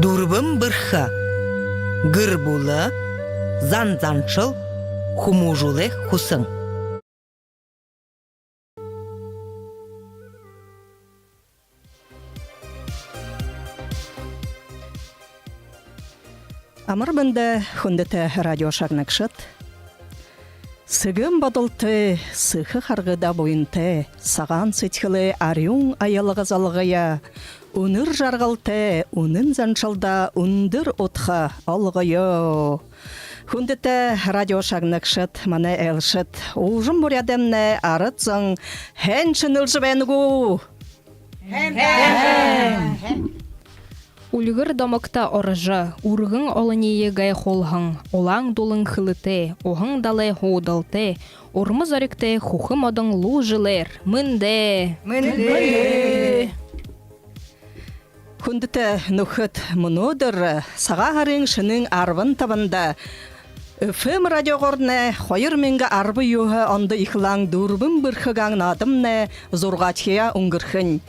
Дурбым бырха. Гырбулы, зан-заншыл, хумужулы хусың. Амыр бінде хүндеті радио шагнакшыт. Сыгым бадылты, сыхы харгыда бойынты, саған сетхілі арюң аялыға залғая, уныр жарғалты, унын заншалда ундыр отха алғайо. Хүндеті радио шагнакшыт, маны әлшыт, ұжым бұрядемне арытзың, хәншін үлжібәнігу. Улгыр дамакта оржы, ургың олыние гай холхың, олаң долың хылыте, оғың далы хоудалте, ормы заректе хухым одың лу жылер, мынде. Хүндеті нүхіт мұнудыр, саға ғарың шының арвын табында. Өфім радиоғырны, қойыр менгі арбы юғы онды иқылаң дұрбын бірхіғаң надымны зорғатхия ұңғырхын.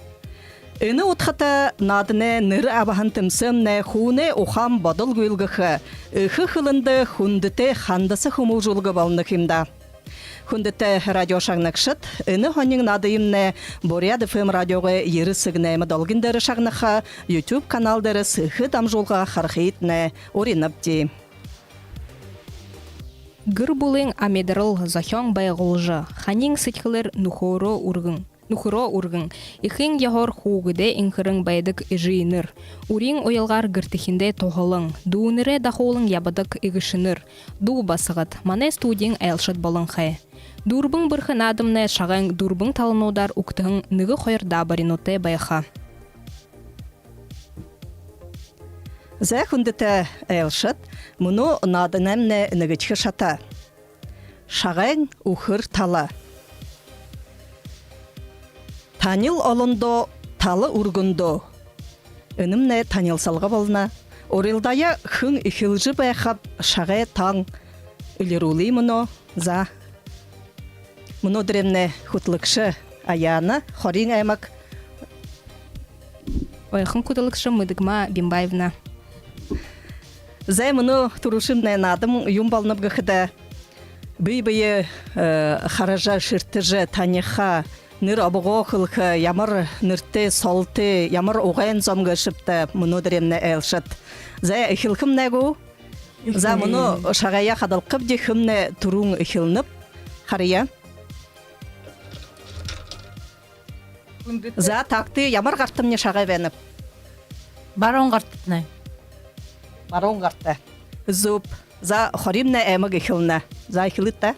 Үні ұтқыты надыны ныр абахан тымсымны хуны ұхам бадыл гүйлгіхі, үхі қылынды хүндіті хандысы хуму жулғы балны кімда. Хүндіті радио шағнықшыт, үні хонның надыйымны Боряд ФМ радиоғы ері сігнәймі долгіндері шағнықы YouTube каналдары сыхы дамжулға қархейтіні оринып дей. Гыр бұлың амедіріл захёң байғылжы, ханин сетхілер нухоро ургың. Ихин яхор хугыде инхырың байдык ижиыныр. Урин оялғар гыртыхинде тоғылың. Дуыныры дахолың ябадык игішіныр. Ду басығыт, мане студияң әлшыт болың хай. Дурбың бірхін адымны шағың дурбың талынудар уктығың нығы қойырда баринуты байха. Зә хүндіті әлшыт, мұны надынәмні нігічкі шата. Шағың ұхыр тала. Танил олындо, талы ургундо. Үнімне танил салға болына. Орылдая хың ихилжі байхап шағай таң үлірулі мұно за. Мұно діремне хутлықшы аяны хорин аймак. Ойхын кудылықшы мыдыгма Бимбаевна. Зәй мұны тұрушымне надым юмбалынып ғықыда. Бүй-бүйі хаража шыртыжы таниха ныр абығы қылқы, ямар нырты, солты, ямар оғайын зомғы шыпты мұны діремне әлшыт. Зәй ұхылқым нәгу? За мұны шағая қадылқып дехімне тұруң ұхылынып, қария. За тақты ямар қартымне шағай бәніп? Барон қартытны. Барон қарты. Зұп. За хоримне әміг ұхылына. За ұхылытта?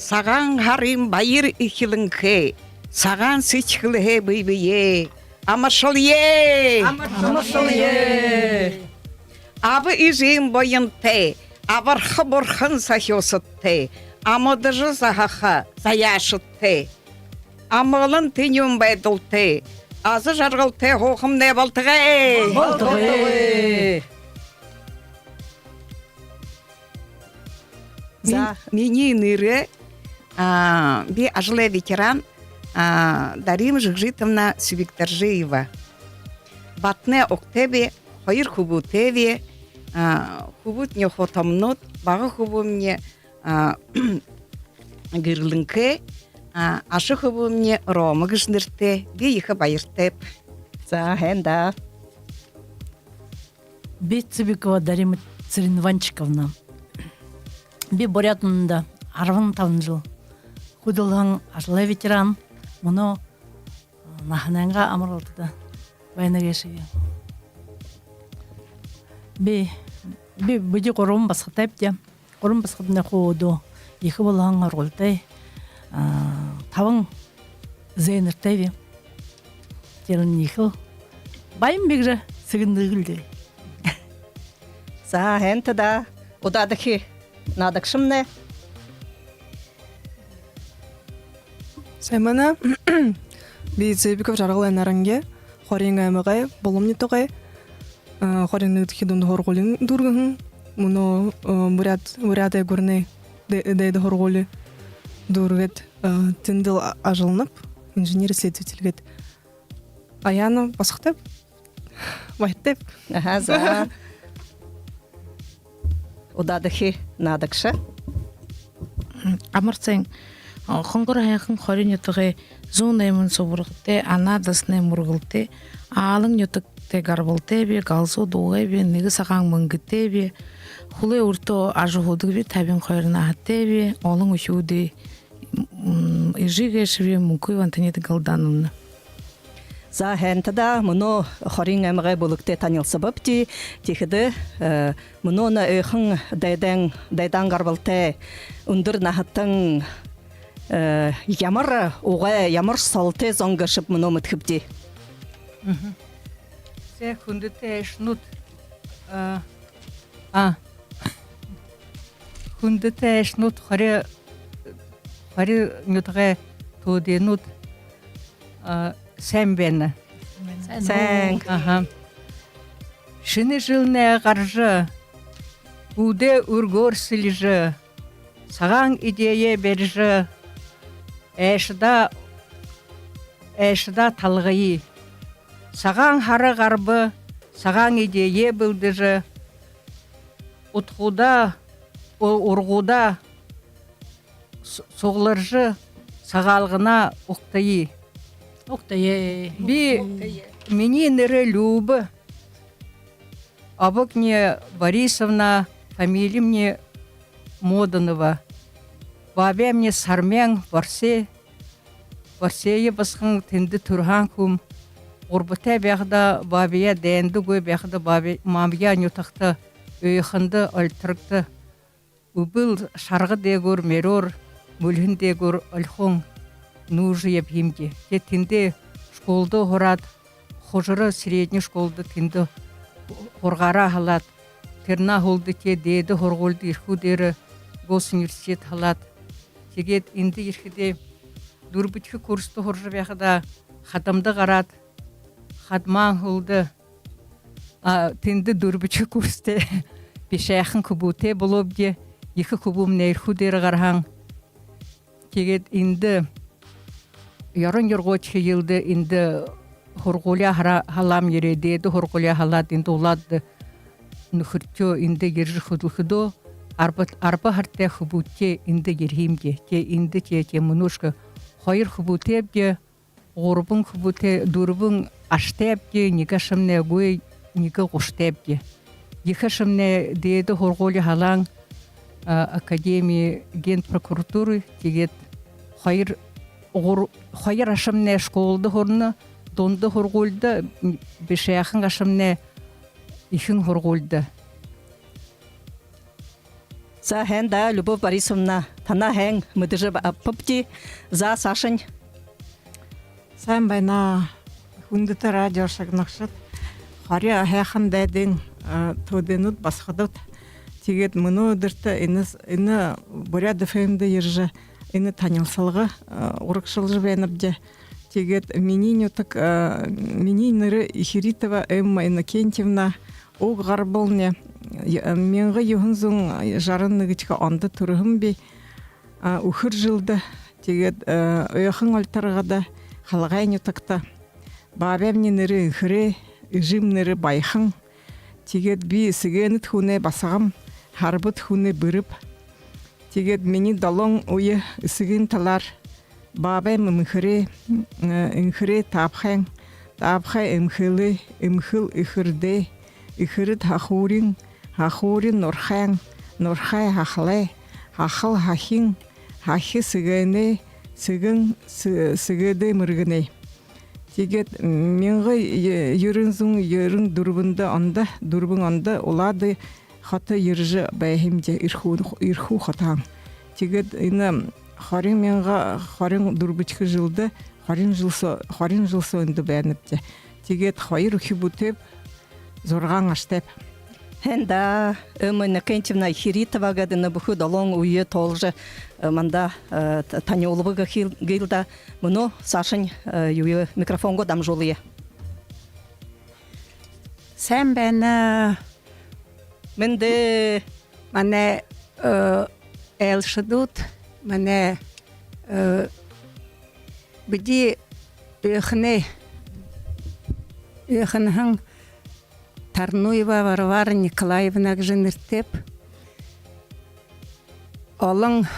Саған харим байыр ихиліңхе, саған сычхылыхе бүйбүйе, амыршыл е! Абы изим бойынте, абырхы бұрхын сахиосытте, амыдыжы захаха заяшытте, амылын тенюм байдылте, азы жарғылте хоқым не болтыға. Мені ныры, би ажлы ветеран Дарим Жигжитовна Сюбиктаржиева. Батне октебе, хайыр хубутеве, хубут не хотамнут, бағы хубу мне гырлынке, ашы хубу мне рома гышнырте, би ехы байыртеп. За хэнда. Би Цыбикова Дарима Царинванчиковна. Би Борятында арвын тавын жыл. Худылғың ажылы ветеран, мұны нахананға амырылдыда байына кешіге. Би бүді қорым басқытайып де, қорым басқытында қуыды, екі болғың арғылтай, тавың зейніртайве, телін екі. Байым бекжі сігінді күлді. За хэнта да, удадықи надықшымны. Саймана би Цыбиков жарғылай наранге, хоринга эмагай, боломни тоғай, хоринга тхидунды хорголин дургын, муно бурядай гурны дейді хорголи дургет тінділ ажылынып, инженер-исследовательгет аяна басықтап вайттеп Аха, за. Удадыхи надыкша. Амарцэн хонгор хайхан хорин ютгэ зүүн нэмэн сувргтэй анадасны мургалтэй аалан ютгтэй гарбалтэй би галсуу дуугай би нэг сагаан мөнгөтэй би хулээ өртөө ажуудаг би 52 нааттай би олон өшүүдээ ижигэш би мөнгө вантаны галданна. За хэнтада муно хорин эмгай булыкте танылсыбыпти тихэдэ мунона өйхөн дайдан гарбалте ундыр нахаттан ямар солте зонгашып муно мытхыпти. Се хүндэтэй шнут хүндэтэй шнут хоры нутгэ төдөнүүд сайн байна. Сайн. Аха. Шинэ жилнэ гаржы үдэ үргөрсөлжы сагаан идея бержы эшда талгый сагаан хары гарбы сагаан идея бүлдэжы утхуда ургуда согларжы сагалгына уктайы би мені нere Люба, абок мне Борисовна, фамилия мне Моданова, бабе мне Сармен, Варсея басқан тенді турхан кум, урбыта бяхда бабия дәнді гөй бяхда мамия нютақты өйхінді өлтірікті, убыл шарғы дегур мерор, мүлхін дегур өлхоң, нужы епхимге. Тенде школды хорат, хожыры средний школды тенде хоргара халат. Терна холды те деді хорголды ирху дері госуниверситет халат. Тегет инді ирхіде дұрбытхы курсты хоржы бяқыда хадамды қарат, хадман холды тенде дұрбытхы курсты бешаяқын күбуте болып де, екі күбум нейрху дері қархан. Тегет инді ярын yorgoç yıldı indi horgulya halam yerede horgulya halat indi uladdı nükhürtço indi gerji khudulkhudo arba harta khubutke indi gerhimge te indi te munushka hayır khubutebge gorbun khubute durbun ashtebge nigashimne goy niga qushtebge yihashimne dedi horgulya halan akademi gen prokuraturы teget hayır Hayır aşımne şkolda horna donda horgolda beşayakın aşımne işin horgolda. За хэнда Любовь Борисовна тана хэн мыдыжы пыпти за Сашень. Сайн байна. Хүндэтэй радио шагнагшд хорь хайхан дайдын төдөнүүд басхадад тэгээд мөнөө өдөртө энэ Бурят ФМ-де иржэ энэ танилцалга урагшилж байна бдэ. Тэгээд миний нутаг миний нэр Ихиритова Эмма Иннокентьевна уг гарболне мянга юхунзун жарын нэгчгэ онда төрөм би үхэр жылда тэгээд ойхон алтаргада халгай нутагта бабемни нэрэ ихрэ ижим нэрэ байхан тэгээд би сэгэнэт хүнэ басагам харбыт хүнэ бэрып тэгээд миний долон уе сэгэн талар бабэм инхрэ тапхэн имхэл ихэрдэ ихэрд хахурин нурхай хахлэ хахал хахин хахи сэгэнэ сэгэдэ мэргэнэ тэгээд мянга ерэн дурбун онда улады хата ержи байхимде ирху хатан тэгээд энэ 20 дурбычхы жылда 20 жыл соңында бәрніпте. Тэгээд 2 үхібутеп зорған аштеп. Хэнда Эмма Иннокентьевна Ихиритова гадына бұхы долон уйы толжы манда танёлыбыға гилда мұны Сашын юйы микрофонға дам жолыя. Сайн байна. Менде Мане Элшадут Ыхынһың Тарнуева Варвара Николаевна гжиныртеп. Олың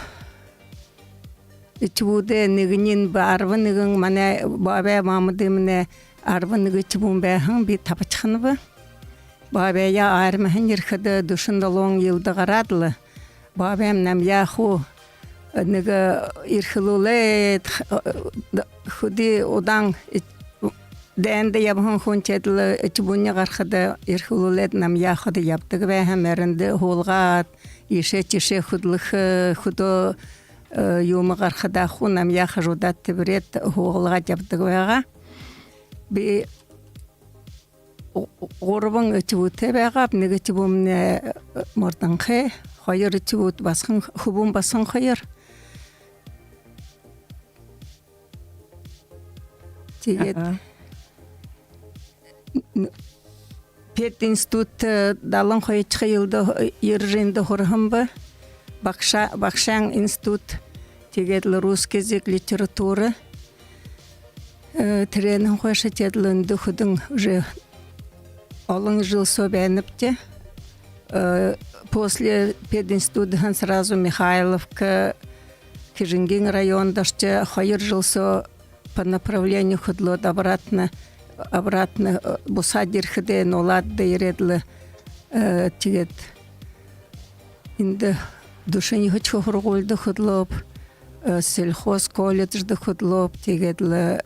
Ичбуде нигнин барвы нигин мане бабе мамыды мене арвы ниги чбун бэхын би тапачхынбы. Бабе я армахын ерхыды душындалон йылды гарадлы. Бабем нам яху ниги ирхылулы худи одан дэнде ябхын хунчедлы чбуння гархыды ирхылулы нам яхыды яптыгы бэхым эринди хулгат ише худлыхы худо Юма гархада хунам я хажудат тибрет хугылга жабдыгыга би горбан өчүтэ байгап неге чибумне мортанхэ хайыр чибут басхан хубун басан хайыр тиет Пет институт далан хайч хайылды ержинде хорхамбы Бакшан институт тегедлі русский язык литературы тренинг хоша тедлінді худың уже олың жыл собяніпте. После пединститута сразу Михайловка Кижингин райондашче хайыр жыл со по направлению худлот обратно бусадир хиден олад дейредлі тегет инді душыны хочу хургульды худлоп, сельхоз колледжды худлоп, тегедлі.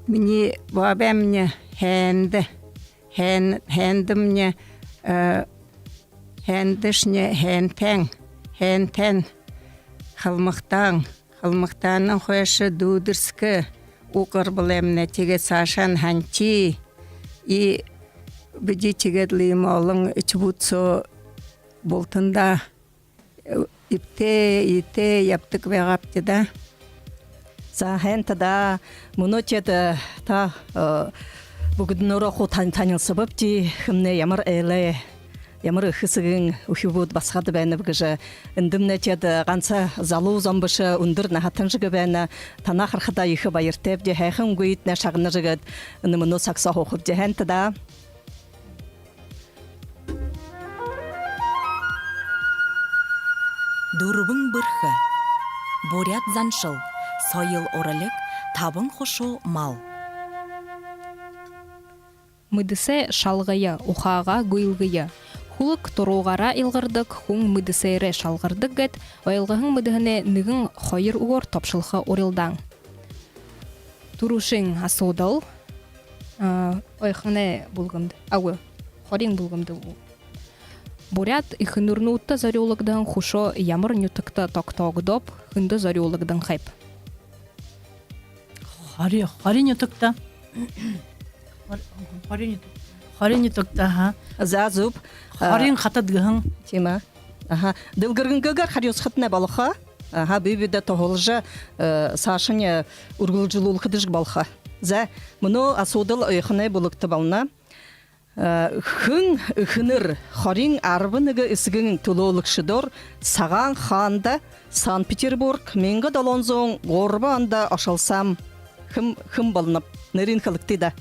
Мне бабамне хендімне, хендішне хентен, халмақтанның қойшы дудырскі, уқыр білемне теге сашан ханчи, и Биди тегедлі малың чбутсо болтында ите яптык вегапты да. Захента да мұнотеді та бүгін ұрақу танылсы бөпті хімне ямыр әлі ямыр үхісігін үхібуд басқады бәні бүгіжі үндімне теді ғанса залу зомбышы үндір нахатын жығы бәні тана қырқыда ехі байыртеп де әйхін көйітіне шағыны жығыд үні мұны сақса хоқып де хенті да. Дурбың бұрхы, борят заншыл, сойыл орылық, табын қошу мал. Мыдысе шалғыя, ухаға гүйлгыя. Хулық тұруғара илғырдық, хуң мыдысейре шалғырдық гәт, ойылғығың мыдығыне нығын қойыр уғыр топшылғы орылдан. Турушың асудал, ойқыне бұлғымды, ауы, хорин бұлғымды. Бурят ихынурнуутта зарюлыгдан хушо ямыр нютыкта токтогдоп, хынды зарюлыгдан хайп. Хари нютыкта. Хари нютыкта, ха. Зазуб. Харин хатадгын. Тима. Аха. Дылгыргын гагар хариус хатна балха. Аха, бибиде тоголжа сашыне ургылжылул хыдыжг балха. За, мұны асудыл ойхыне булыкты бална. Хыныр хорин арбыныгы исігін тулолықшыдор саған ханда Санкт-Петербург менгі далонзоң ғорба анда ашалсам хым балынып нерин қылықты да.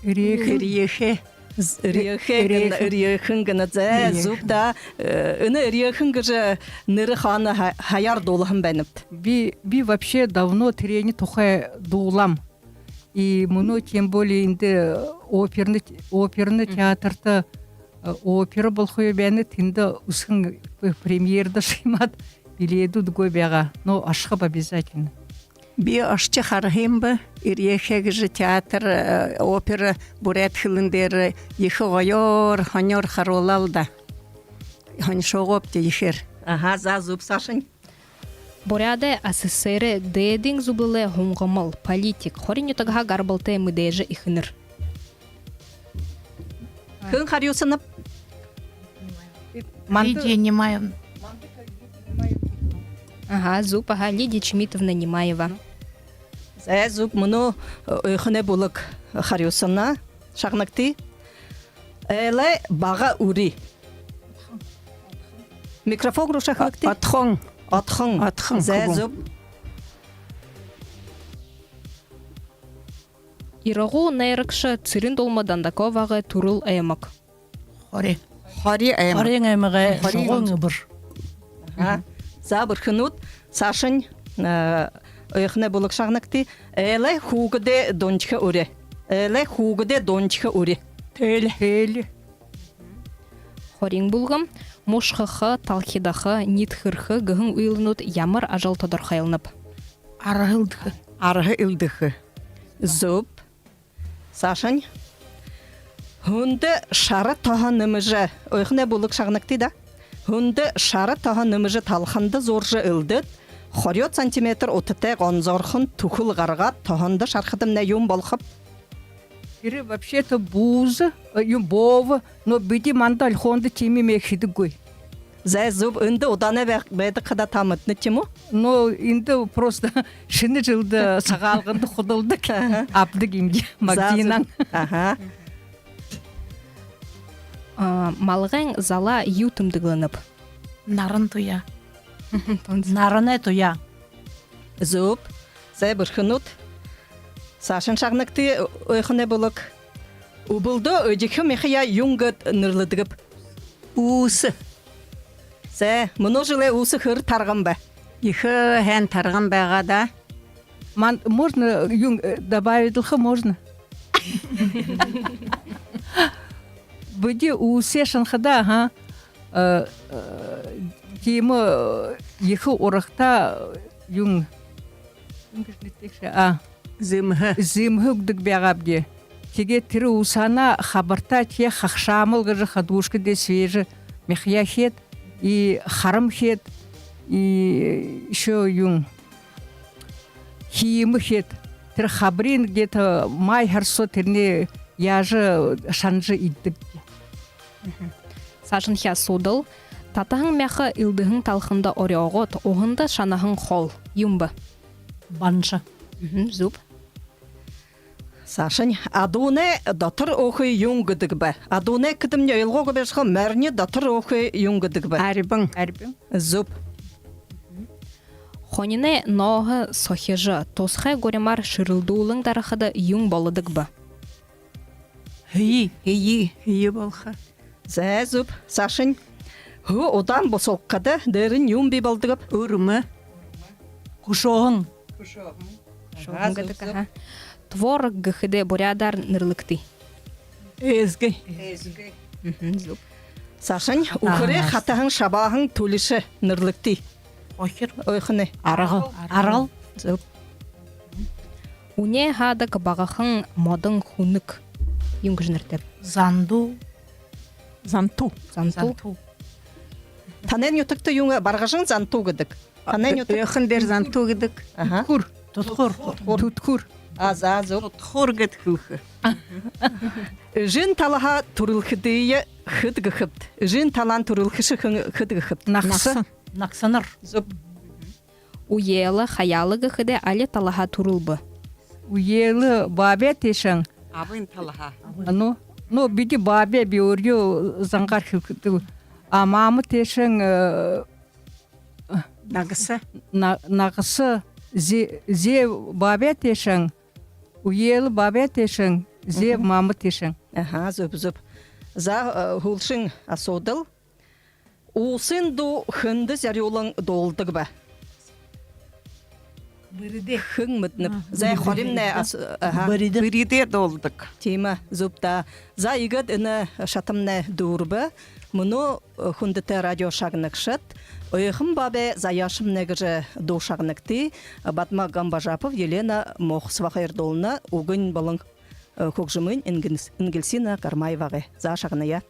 Ирехе Ирехын гына зә зубда үні ирехын гыжы нері ханы хаяр долығын бәніпті. Би вообще давно трени тухай дулам. И мұны тем более инде оперный театрда опера болхой бәні тінді ұсың премьерді шимат биледу дугой бәға. Но ашқып обязательно. Би ашчы хархим бы, ирехег же театр, опера бурят хиліндер, ехі ғайор, ханер харолалда. Хан шоғып те ехер. Аха, за зуб сашын. Боряде СССР дэдинг зубылы хуңғымыл политик хорин ютагға гарбалты мүдежі ихыныр. Хын хариусынып? Лидия Немаевна. Ага, зуб, ага, Лидия Чмитовна Немаева. Зә зуб мұны ойхыне бұлық хариусына шағнакты. Әлі баға үри. Микрофон рушақнакты? Атхон. Атхың. Зә зуб. Ирагу найрыкшы цирин долмадандаковағы турыл аймак. Хори. Хари айма. Хорин аймағы соғың бір. За бұрхынут, Сашын ойқына болық шағнақты, әлі хуғыде дончқа өре. Әлі хуғыде дончқа өре. Хели. Хорин булгам, мушхахы, талхидахы, нитхырхы гыгын уйлынут ямар ажал тодор хайылнып. Арғылдығы. Арғы илдіхі. Зуб, Сашын, хүнді шары таға нымыжы, ойқына болық шағнақты да, хүнді шары таға нымыжы талханды зоржы ылдыд, 40 сантиметр отытай ғонзорхын тұхыл ғарғат тағанды шарқыдымна юм болқып. Кири вообще-то бузы, бовы, но биди манда альхонды теми мехиды гой. Зәй зуб, үнді оданы бәді қыда тамытны тему? Но инде просто шыны жылды сағалғынды құдылдық, апдық имде магазинан. Ага. Малғаң зала ютымдығылынып. Нарын туя. Нарыны туя. Зуб, зәй бұрхынут, Сашын шағнықты ойқыны болық. Убылды өдекі мехия юңгыт нұрлыдығып. Усы. Зәй, мұны жылы усы хыр тарғын бә. Ихы хэн тарғын бәға да. Можно добавить лхы, можно. Биди усе шанхада, Тимы ихы орықта юң. Зимхы үгдік бәғабде. Теге тірі усана хабарта те хақшамыл ғыжы хадушқы де свежі мехия хет и харым хет и еще юң хиемы хет. Тірі хабрин где-то май харсо тірне яжы шанжы иддік. Сашын хя судыл, татағың мәқі илдігің талқында ореоғыт, оғында шанағың қол, юмбы. Банша. Зуб. Сашын, адуне датыр оқы юңгыдық бә. Адуне кідімне елғоғы бәшқа мәріне датыр оқы юңгыдық бә. Әрбің. Зуб. Хонине ноғы сохежы, тосқай горемар шырылдуылың дарақыды юң болыдық бі. Хейі болға. Зәй зуб, Сашын, ху одан босоққады дәрін юм бей болдығып. Үрімі. Кушоғың. Творог гыхыде бурядар нырлыкты. Ezgi. Зуб. Сашын, ұқыры қатағың шабағың төліші нұрлыкты. Охир. Ойқыны. Арал. Зуб. Уне хадық бағақың модың хунық. Юңгіжніртіп. Занду. Занту. Занту. Танен ютықты юңы барғашың занту гыдық. Танен ютық. Өқіндер занту гідік. Тұтқыр. Аза зуб. Тұтқыр гід хүлхі. Жын талаға тұрылқыдыйы хыд гыхыпт. Жын талан тұрылқышы хыд гыхыпт. Нақсы. Нақсаныр. Зуб. Уелы хаялы гыхыде алі талаға тұрылбы. Уелы бабе тешің. Абын талаға. Ну, биди бабе биорю зангар хилкыды. Амамы тешің Нағысы. нағысы зе бабе тешің. Уелы бабе тешің. Зе мамы тешің. Ага, зуб. За хулшың асодыл. Усын ду хынды зәрюлың долдық ба. Біріде. Хың мүтініп. Зай хоримне Біріде долдық. тема зубта. За игад іні шатымне дұрбы. Мұны хүндіті радио шағынықшыт. Ойықым бабе заяшым негіжі ду шағынықты. Батма Гамбажапов Елена Моқсвақайырдолына угын балың көкжімін інгілсіна Кармаевағы. За шағыная.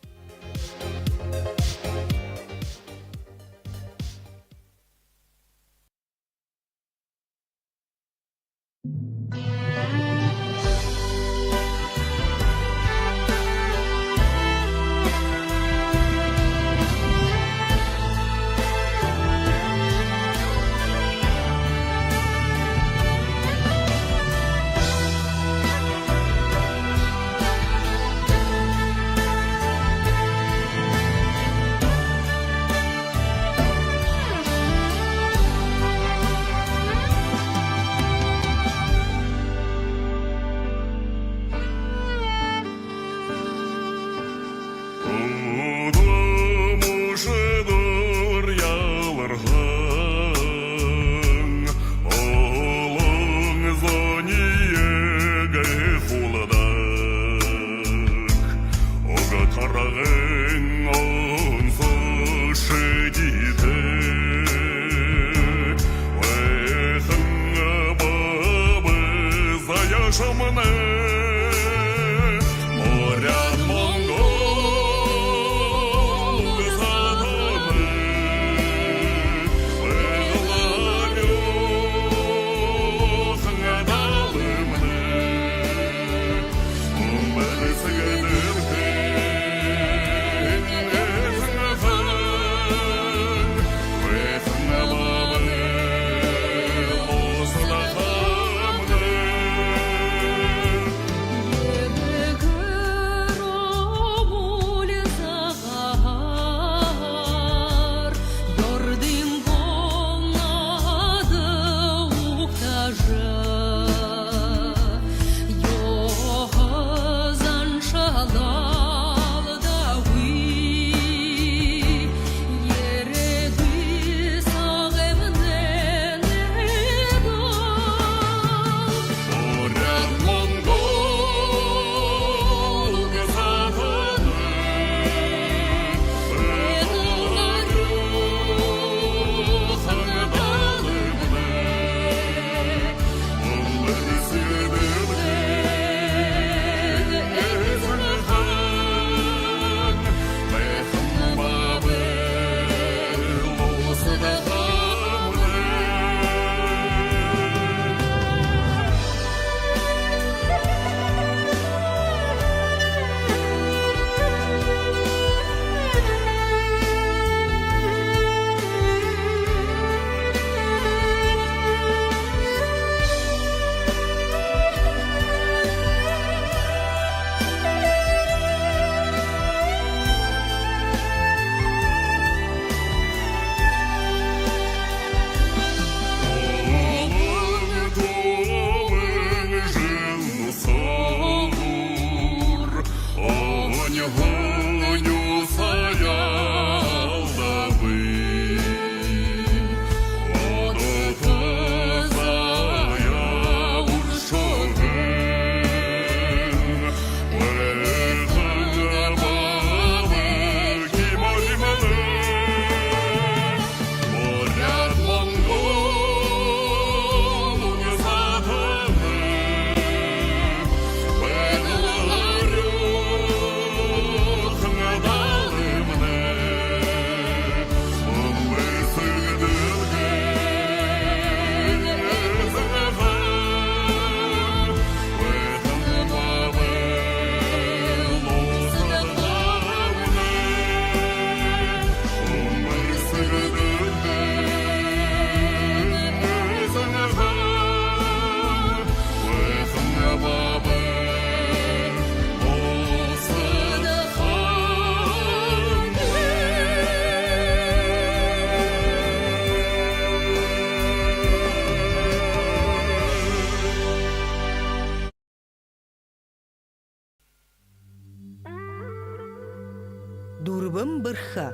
Дурбым бырха.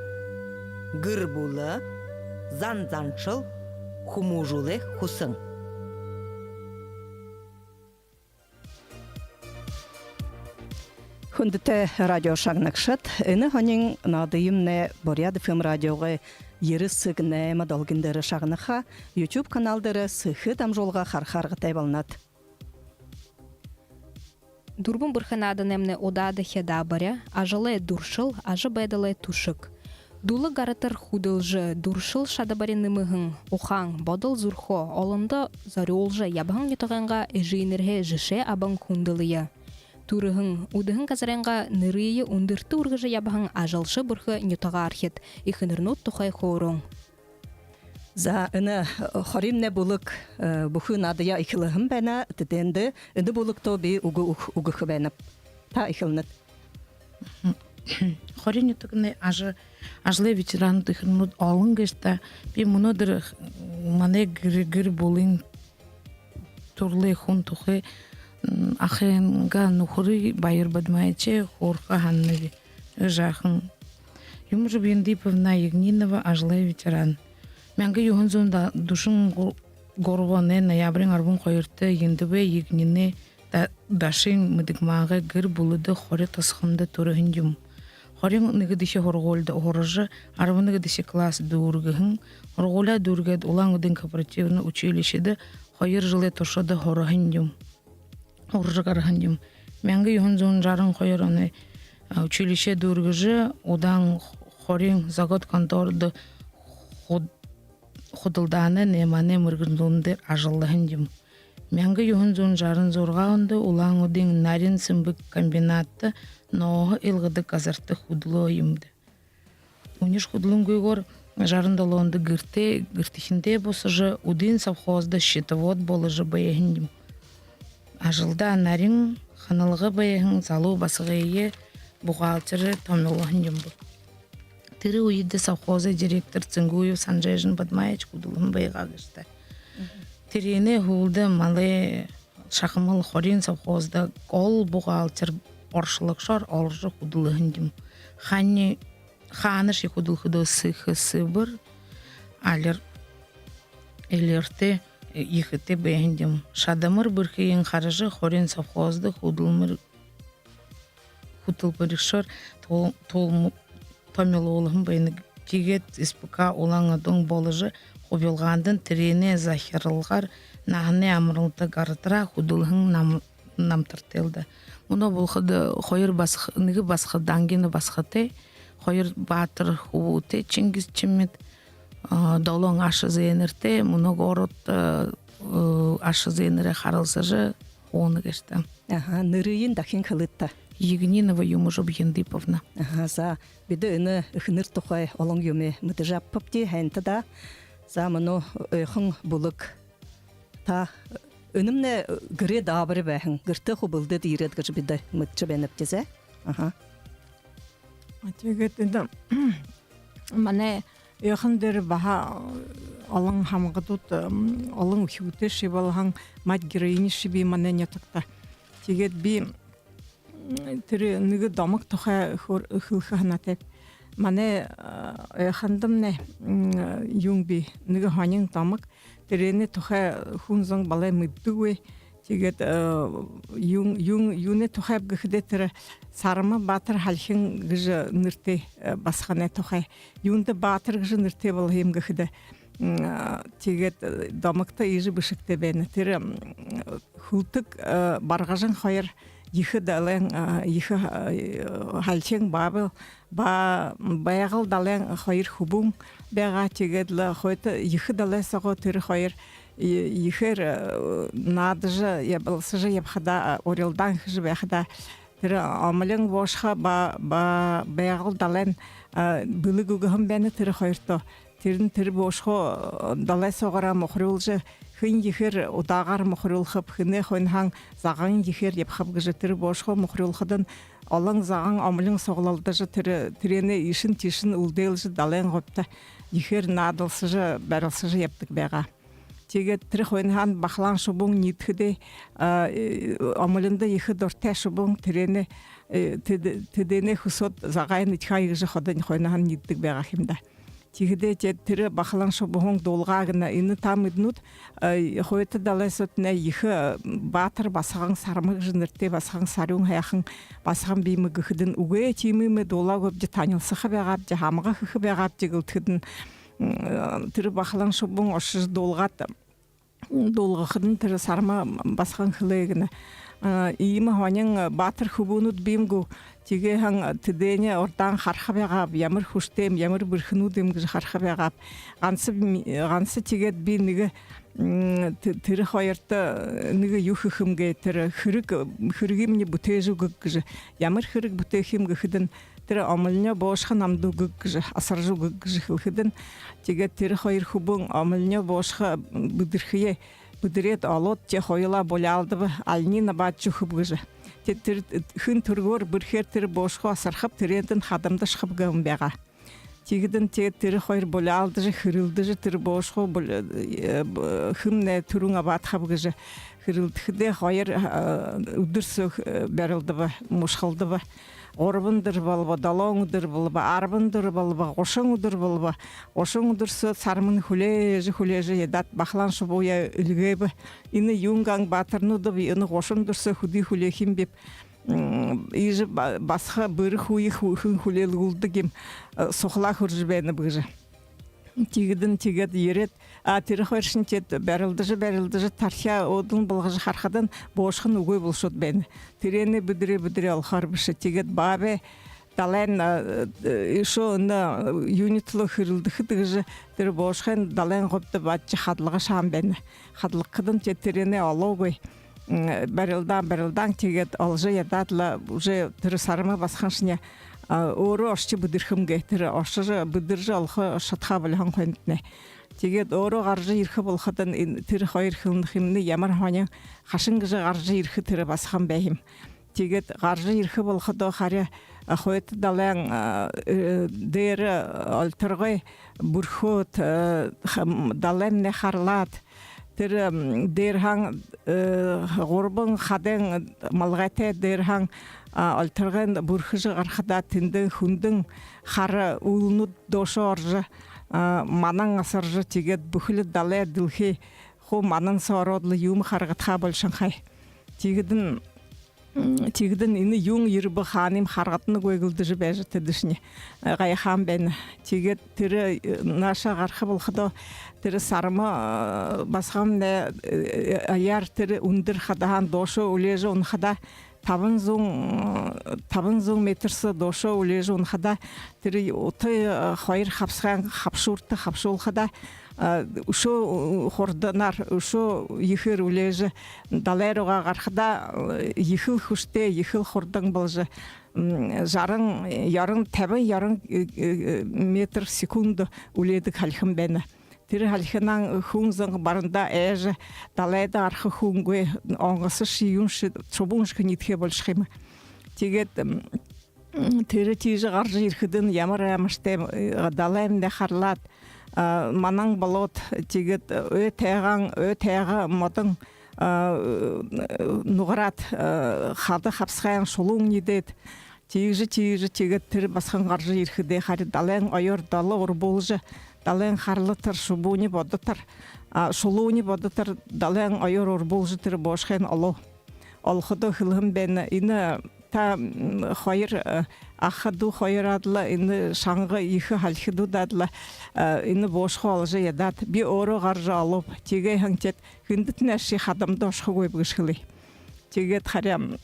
Гыр булы, зан-заншыл, хумужулы хусың. Хүндіте радио шагнакшат, іні хонин надыйымне Борят FM радиоғы ері сығыне мадалгіндері шагныха YouTube каналдары сыхы дамжолға хархарғытай балнат. Дурбун бұрханадын әмне одады хеда баря, ажылы дуршыл, ажы байдылы тушык. Дулы гарытыр худылжы, дуршыл шадабарины мығын, ухаң, бодыл зурхо, олынды зарюлжы ябаң ютағанға ежейнерге жыше абаң хундылыя. Турыһың, удыһың казаренга нырыйы ундырты ургыжы ябаһың ажалшы бұрхы нютаға архет, ихынырнут тухай хорон. За іні хоримне булык бұхы надыя ихылығым бәна, тіденді, іні булык тобі угықы бәніп. Та ихылныт. Хорин ютығыны ажлы ветеран тыхынут алын гышта, би мұнодыр мане гір болын турлы хун тухы ахенга нухуры байыр бадмайче хорха ханныви жахын. Юмжы Бендиповна Ягнинова ажлы ветеран. Мәңгі юхынзонда душын горвоне ноябрин арбун қойырты ендібе Ягнины дашын мыдыкмағы гір бұлыды хоры тасқымды турыхын юм. Хорин нығыдышы хорголды орыжы арбын нығыдышы класс дұргыхын хоргола дұргад улан ұдын кооперативны училищеді қойыр жылы тошады хорыхын юм. Орыжы қарыхын юм. Мәңгі юхынзон жарын қойыр оны училище дұргыжы одан хорин загод конторды Худылданы немане мыргындонды ажыллыхын юм. Мәңгі юхынзон жарын зорға онды улан ұдың нарин сымбык комбинатты ноғы илғыды казарты худылы ойымды. Униш худылын көйгор жарындалы онды гіртіхінде босыжы удын совхозды щитовод болыжы баяхын юм. Ажылда нарин ханылығы баяхын залу басығайы бухгалтері томылығын юм бұл. Тыры уйды совхозы директор Цынгуев Санжайжын Бадмаевич кудылын байға кышты. Тирені хулды малы шақымыл хорин совхозда ол бухгалтер оршылық шор олжы кудылығын дем. Ханыш кудылғыды сыхы сыбыр алер элерте ехіте бәйін дем. Шадамыр бірхейін қарыжы хорин совхозды худылмыр худылбырық шор Томилолығын бәйіні кегет СПК олаңыдың болыжы қобелғандың тірене захирылғар нағыне амырылды ғарытыра худылығын намтыртелді. Мұны бұлқыды қойыр níгі басқы даңгені басқыты, қойыр батыр хубуты, Чингиз Чиммет долың ашы зейінірті, мұны ғорыт ашы зейінірі қарылсыжы оны кешті. Нырыйын дақин қылытта. Ягнинова Юмужа Бендиповна. За биде іні үхінір тұқай олың юме мұтыжап папти хәнті да за мұны өйхің бұлық та өнімне гіре дабыры бәхін гірті құбылды дейрет гірі биде мұтчы бәніп дезе. Тегет енді мане өйхіндері баға олың хамғыдут олың үхіуті шебалған мать героини шеби мане нетікті. Тегет би тірі níгі дамық тұқа ұхылғанатеп. Мане өйхіндім не юң би níгі ханин дамық тірені тұқа хунзың балай мүддуе. Тегет юне тұқа бұқыды тірі сарымы батыр халхин гыжы нырте басқаны тұқа. Юнды батыр гыжы нырте балайым бұқыды. Тегет дамықта ежі бұшықты бәні. Тірі хултық барғажын қойыр Ехі дален, ехі халчен бабыл, баяғыл дален қойыр хубун, бәға тегедлі қойты, ехі дален сағы түрі қойыр, ехір надыжы, ебілсыжы ебхада, орелдан хыжы бәқыда, түрі амылың бошқа баяғыл дален бұлы күгіғым бәні түрі қойырты. Тирин тир бошхо далай соғара мохрулжы хын ехер удагар мохрулхып хыны хонхан заган ехер епхап гыжы тир бошхо мохрулхыдан алың заган амылың соғлалдыжы тирене ишин тишин улдейлжы далайын ғопта ехер надылсыжы бәрілсыжы ептік бәға. Теге тир хонхан бахлан шубун нитхыды амылында ехі дорте шубун тирене тедене хусот загайн ичхай гыжы ходан хойнахан ниттик бега химда. Тигде теттере бахлан шобоң долгагына ины там иднут хойты далесот не ихе батыр басаган сармык жынырте басаган сарың хаяхын басаган бийми гыхдын уге тимиме дола көп же танылсы хабагап же хамга хыбагап жигылтыдын тиры бахлан шобоң ошы долгат долгахдын тиры сарма басаган хылегіне Има хонин батыр хубунут бимгу тиге хан тедене ортан хархабягап ямыр хуштем ямыр бүрхну демгж хархабягап гансы тигет биниге тире хайрта ниге юххымге тире хыргимни бутежу ггж ямыр хырг бутехим гхиден тире амылня бошхан амду ггж асаржу ггж хилхиден тиге тире хайр хубун амылня бошха бидирхие Будырет алот те хойла болалды алнина батчу хыбгыжы. Теттер хын тургор бүрхер тир бошхо асархып тирентин хадамды шхыбгым бега. Тигидин теттер хойр болалды же хырылды тир бошхо хымне турунга бат хыбгыжы. Хырылдыхде хойр удырсы берилды мушхылды. Орбындыр болба, далоңдыр болба, арбындыр болба, ошоңдыр болба. Ошоңдырсы сармын хүлежи едат бахлан шубуя үлгебі. Ины юнгаң батырнуды, ины ошоңдырсы худи хүлехим беп. Ижі басқа бұры хуи хүлел ғылды кем соқла хүржібені бұғжы. Тигідін тигет ерет, тері қойыршын тет бәрілдіжі тархия одың бұлғыжы қарқадан бошқын үгөй бұлшыд бәні. Терені бүдіре алқар бұшы тигет бабе далайн шо юнитлы хүрілді қыдығыжы тері бошқын далайн ғопты батчы қадылығы шам бәні. Қадылық қыдын тет терені алау қой. Бәрілдан тигет алжы ядадылы уже тері сарыма басқаншыне Ору ашчы бүдірхімге, тірі ашыры бүдіржі алқы шатқа білген қойнытыны. Тегет ору ғаржы ирхі болқыдан тірі қойыр қылындықымны ямар ханың қашыңғыжы ғаржы ирхі тірі басқан бәйім. Тегет ғаржы ирхі болқыда қары қойты далаң дәрі алтырғай бүрхот даламне қарлад. Тірі дәрхаң ғорбың қадың малғайты дәрхаң алтырған бүрхіжі ғарқыда тіндің хүндің қары ұлыны дошы оржы манан асыржы тегет бүхілі далай ділхи ху манан сауродлы юм қарғытқа болшынқай. Тегдің іні юң ербі қаним қарғытыны көйгілді жібәжі тедішіне ғайхан бәні. Тегет тірі наша ғарқы болқыда тірі сарымы басқам аяр тірі үндір қадаған дошы өлежі ұнқада табын зоң метрсы дошы өлежі ұнқада тірі оты қойыр қапсыған қапшурты қапшулқада Ушо хорданар, ушо ехир улежи далайруға қарқыда ехил хуште, ехил хордан болжы жарың, ярың, тәбі ярың метр секунды уледік халқым бәні. Тірі халқынан хуңзың барында әжі далайда арқы хуңгөй оңғысы шиюншы, чобуңшқы нетке болшқымы. Тегет тірі тежі қаржы ерхідін ямыр әміште далайымда қарлад. Манан болот тегет өтәға модың нұғырат қады қапсығайын шолуң недет. Тегжі тегет тірі басқан қаржы ерхіде қари далайын ойыр далы ұр болжы. Далайын қарлы тұр шубуыны бодытыр. Шолуыны бодытыр далайын ойыр ұр болжы тірі бошқайын олу. Олқыды қылғым бәні ині та қойыр ақыду қойыр адылы, ині шаңғы иқы халқыду дадылы, ині бошқы алжы едат. Би оры ғаржы алып, теге хаңтет хүндітін әші қадамды ашқы қойып ғышқылы. Теге қарам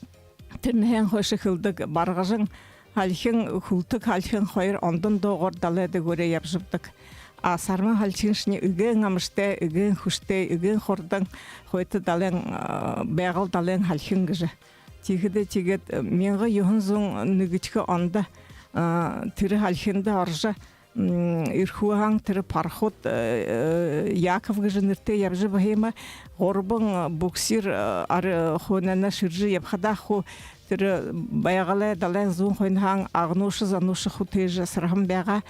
түрнәйін қойшы қылдық барғажың халқын құлтық халқын қойыр ондың доғыр далайды көре епжыптық. Сарма халқыншыны үген амышты, үген хүшті, үген қордың қойты далын бәғыл далын халқын ғыжы. Тегет менгі юхынзың нүгіткі онда түрі халқынды аржы үрхуаң түрі пархот Яков ғыжынырты ябжы бағайма ғорбың буксир ары қойнана шыржы епқада қо түрі баяғалай далын зұн қойнаған ағынушы занушы құтежі сырғым бәға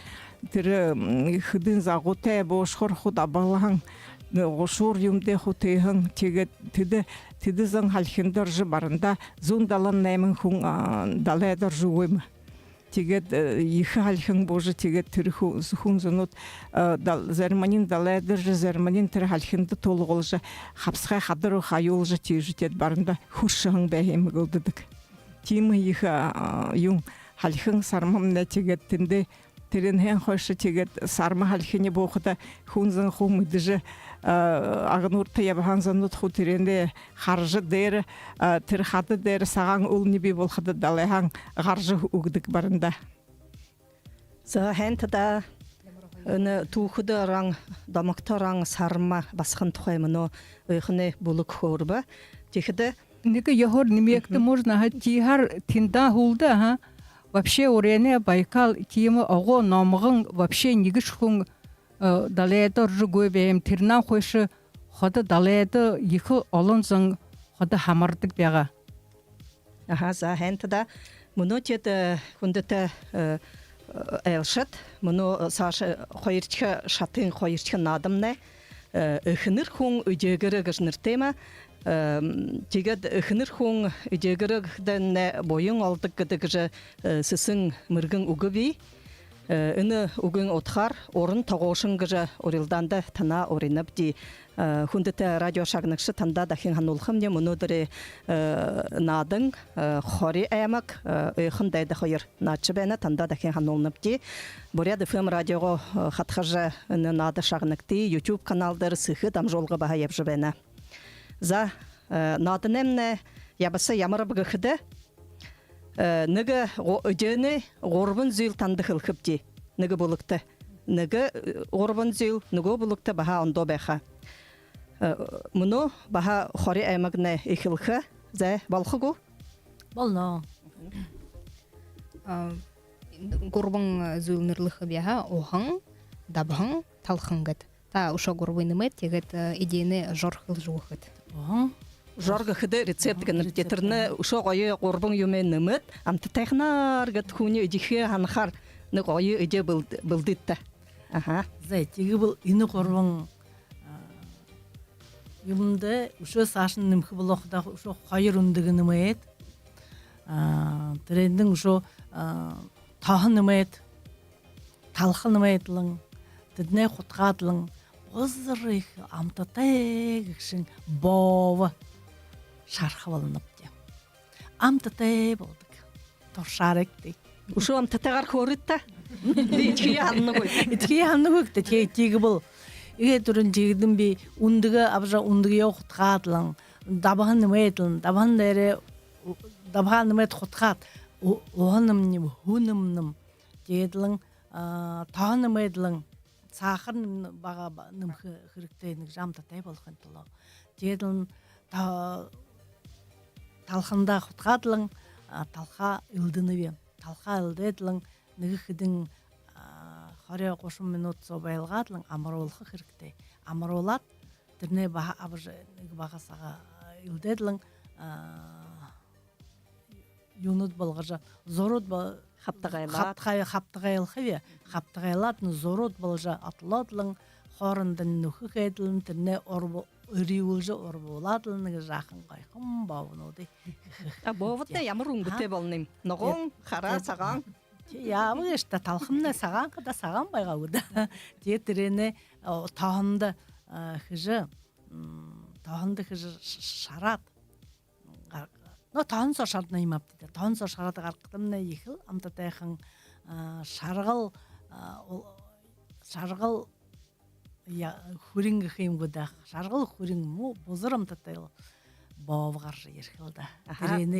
түрі хүдін зағуты бошқыр құд абалаң ошур юмде хутыһын тиге тиде зың халхиндар жы барында зун далан наймын хун далайдар жуйма тигет ихе халхин боже тигет түрху хун зунут зерманин далайдар жы зерманин тир халхинды толугул жы хапсхай хадыру хаюл жы тижитет барында хушшың бәһем гылдыдык тимы ихе юң халхин сармам не тигет тинде терен хэн хойшы тигет сарма халхине бохуда хунзын хум дыжы агнур таябхан занут ху теренде харжы дер тир хаты дер саган ул ниби болхады далайхан гаржы угдык барында За хэнтада аны тухуда раң дамактараң сарма басхан тухаймыно ыйхны булук хорба тихде Ника яхор немекте можно ха тихар тинда хулда ха вообще урене Байкал тима ого намгын вообще нигиш хун далайда ргой бем тирнан хойшы хода далайда ихы олонзын хода хамардык бяга. Аха за хэнтада муно тет хундата элшат муно саша хойрчха шатын хойрчха надамне ыхныр хун үдегере гышныр тема тигет ыхныр хун үдегере ден боюң алдык гыдыгы сысың мыргын угуби ыны угын отхар орын тагошын гыжа орилданда тана оринап ди хундата радио шагныкшы танда дахин ханулхым не мунодыре надың хори аямак ыхындайды хойыр начыбена танда дахин ханулнап ди боряды фм радиого хатхажа ыны нады шагныкты YouTube каналдары сыхы дам жолга бахаяп жыбена за надынемне ябысы ямыры бгыхыды Нıgı ödeni горбын зил танды хылхыпти. Нıgı bulukta. Нıgı горбын зил, нıgı bulukta baha ondo beha. Muno baha xori aymagna ихилхы, за балхыгу? Болно. Горбың зүлнерлыхы бяха охан, дабхан, талхынгыт. Та уша горбынымет тегет идеяны жорхыл жуғыт. Жорга хыды рецепт гэнэр детэрнэ ушо гойы горбын юмен нымыт амты тайхнар гэт хуни өдихе ханхар ны гойы өде былдытта. Аха. Зайтиги был ины горбын юмды ушо сашын нымхы болохда ушо хайыр үндігі нымет. Трендing ушо тахы нымет, талхы ныметлың, дідне хутқатлың, озырых амтатай гікшін бовы. Шархы болынып де. Амтатай болдық. Торшарек де. Ушо амтатайғар хорытта? Итхие ханны ғой. Итхие ханны көкті. Тегі бұл. Иге түрін тегдің бі үндігі абжа үндігі еу құтқатлың. Дабағын ныметлің. Дабағын дәрі дабағын нымет құтқат. Оғынымным, хүнімнім. Тегдің тағын ныметлің. Сақыр баға нымхы қырықтайының жамтатай болған тұлау. Тегдің талхында құтқатлың, талха үлдіні бе. Талха үлдетлің, нығы қыдың қария қошым минут собайлғатлың, амыролқы қырықтай. Амыролат, түріне баға саға үлдетлің, юнут болғажа, зорот бол Хаптағайлқы бе. Хаптағайлатын зорот болғажа атылатлың, қорындың нүхі қайдылың, түріне Үрі ұлжы орбы оладылыны жақын қайқым бауын оды. Бауытта ямыр ұңгыте болным. Ноғын, қара, саған? Ямыешті талқымны саған қыда саған байға өді. Детірені тағынды қыжы шарат. Тағын со шартына имап дейді. Тағын со шараты қарқытымны ехіл, амтатайқын шарғыл хүрінгі қиым көдақ. Шарғыл хүрінгі му бұзырым татайлы бауы қаршы ерхілді.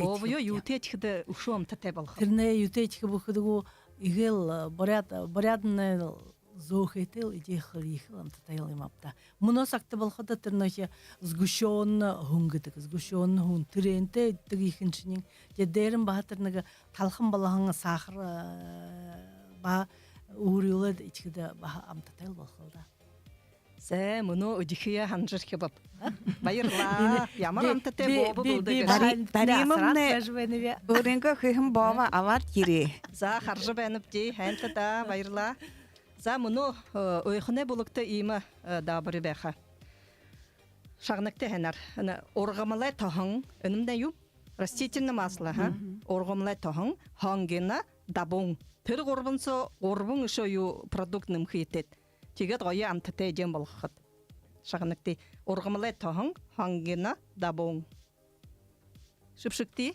Бауы юте чіді ұшуам татай балқы. Тіріне юте чігі бұқыдығы игел борядыны зоохетел идехил ехилам татайлы имапта. Мұны сақты балқыда тіріне сгущенны хүнгідік. Сгущенны хүн тіренті үттігі екіншінің. Дерін бағатырныға талқын балағыңа сақыр ба ұғырылы ичкіді баға амтатайл балқылда. Сэ, мұны өдіхия ханжыр кебап. Байырла, ямар амтатай бобы бұлды. Таримымны өрінгі қиғым бауы авар кері. За, харжы бәніп дей, хәнті да, байырла. За, мұны ойқыны бұлықты имы да бұры бәқі. шагныкты хенар. Ана оргамалай тахың өнімден ю. Растительное масло, ха? Оргамалай тахың хангена дабун. Төр горбунсо орбун ишо ю продуктным хитет. Тигет гая амтате дем болгохот. Шагныкты оргамалай тахың хангена дабун. Шыпшыкты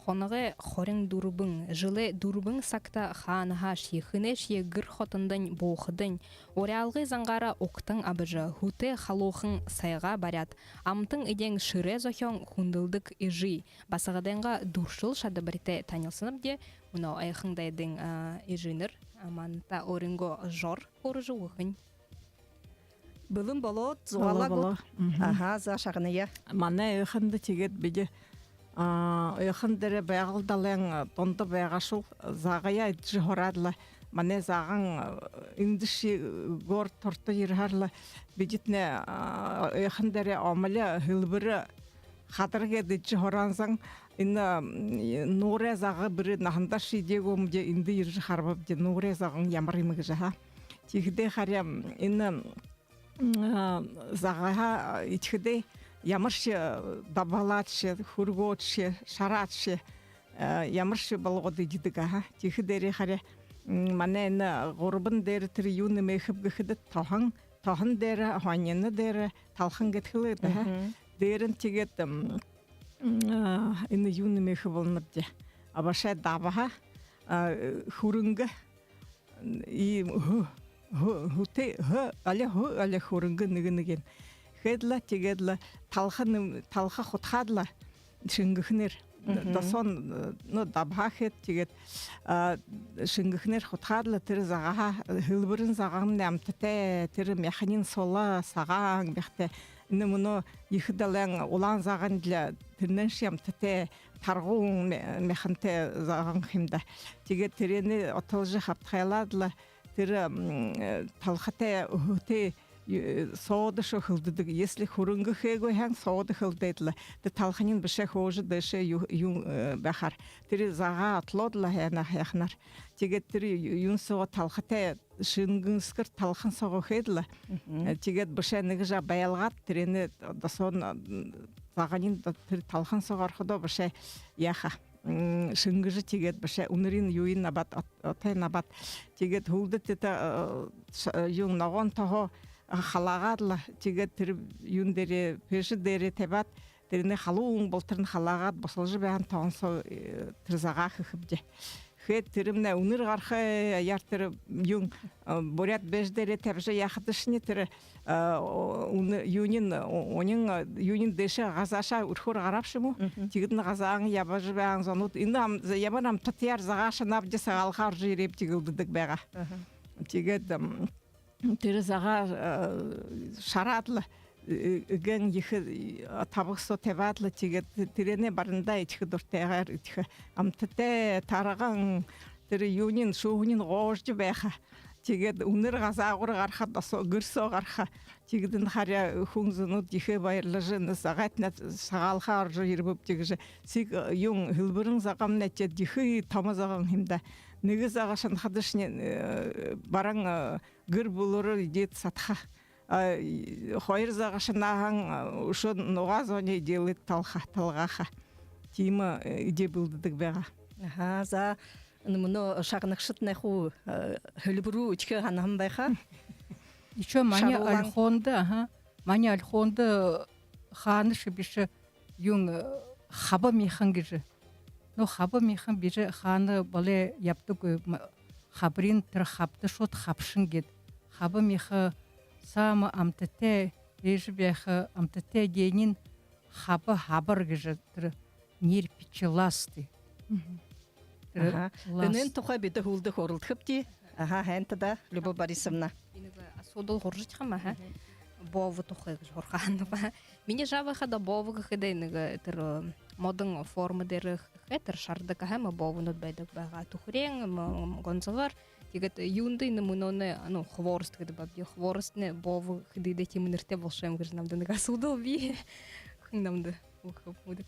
Хонығы хорың дурбың, жылы дурбың сакта ханаха шиехыне шиегір хотындан болхыдын. Орялғы заңғара оқтың абыжы, хуты халуқың сайға барят. Амтың иден шыре зохен хундылдық ижи. Басығыденға дуршыл шады бірте танылсынып де, мұнау айқыңдайдың ижинір, аманта орынго жор орыжы ұғын. Былым болот, зуала год. Аха, за шагная. Мана ыхынды тегет биде ыхындыры байгылдалың тонды байгашыл зағая жихорадла. Мане зағын индиши гор торты ирхарла бидетне ыхындыры амалы хылбыры хатырге жихоранзаң инна нуре зағы бірі нахында шидегом де инді иржи харбап де нуре зағын ямарымығы жаха. Тегде харям инна зағаға ичхіде ямыршы дабалатшы, хурготшы, шаратшы, ямыршы балғоды дедіға. Тихі дәрі қаре, мане ғорбын дәрі түрі юны мейхіп гіхіді тахын дәрі, ханені дәрі, талхын гетхілі дәрін тегет іні юны мейхіп олынып де. Абашай дабаға, хурынғы, але хурынғы ныгыныген. Хедла тегедла талха хотхадла шынгыхнер досон дабха хет тегет шынгыхнер хотхадла тир загаха хылбырын загам намтте тир механин сола сагаң бехте нымыно ихдалаң улан заган для тирнен шямтте таргун механте заган химда тегет тирене отылжы хаптхайладла тир талхате ухте сода шохылдыдык, если хурынғы хего хан сода хылдайдыла, да талханин біше хожы дэше юн бахар. Тири заға атлодыла хана яхнар. Тегет тири юн соға талхате шынгын скыр талхан соға хейдыла. Тегет біше нігіжа баялғат, тирені дасон зағанин тири талхан соға архыда біше яха. Шынгыжы тегет біше унырин юин набат, отай набат. Тегет хулды тета юн нағон тоғы халағадла тегет тір юндері пеші дері тебат деріне халуың болтырын халағад босылжы бән тоғынсо тірзаға хықыбде. Хет тірімне уныр ғарқы яртыры юн борят бәждері тәбжі яқытышыне тірі юнин дэші ғазаша үрхор ғарапшы му? Тегетін ғазағын ябажы бән зонут. Инды ябанам тұтияр зағашы набде сағалға аржы ереп тегілдідік бәға. Тегет тірі заға шарадлы ген ехі табықсо тебадлы тегет тірене барында ечкі дұртайғар амтыте тараған тірі юнин шуғынин ғожды бәйха тегет уныр ғазағыр ғарха гүрсо ғарха тегетін харя хуңзынут ехі байырлы жыны сағатна сағалға аржы ербіп тегіжі сик юн хылбырың зағам нәтчет ехі тамазағын химда Негіз ағашын қадышын бараң гүр бұлыры дед сатха. Хойыр зағашын ағаң ұшы ноға зоне делет талғаға. Тимі иде бұлдыдық бәға. За мұны шағынықшытны қу хөлбіру үчке ғанағын байға? Еще мане альхонды қаны шыбешы юң хаба механ кежі. Но хаба механ бежі ханы бале яптық хабрин тір хапты шот хапшын кет. Хаба меха самы амтыте, режі бәхі амтыте дейінен хаба хабар кежі тір нерпичі ласты. Үнін тұқа беті хулды хорылд хыпти. Хәнті да, Любов Борисовна. Содыл хоржыч қама, бовы тұқы жорғаны ба. Мене жавы қада бовы қыдайныға тір модың формы дәрі хәтір шардық әмі бовынут бәйдік бәға тұхырен, гонзығар. Тегет юндыйны мұноны хворст қыды бәбде. Хворстны бовы қыдайды темінірте болшайым ғырнамды nëға судыл бей. Хыңнамды ұқып мұдық.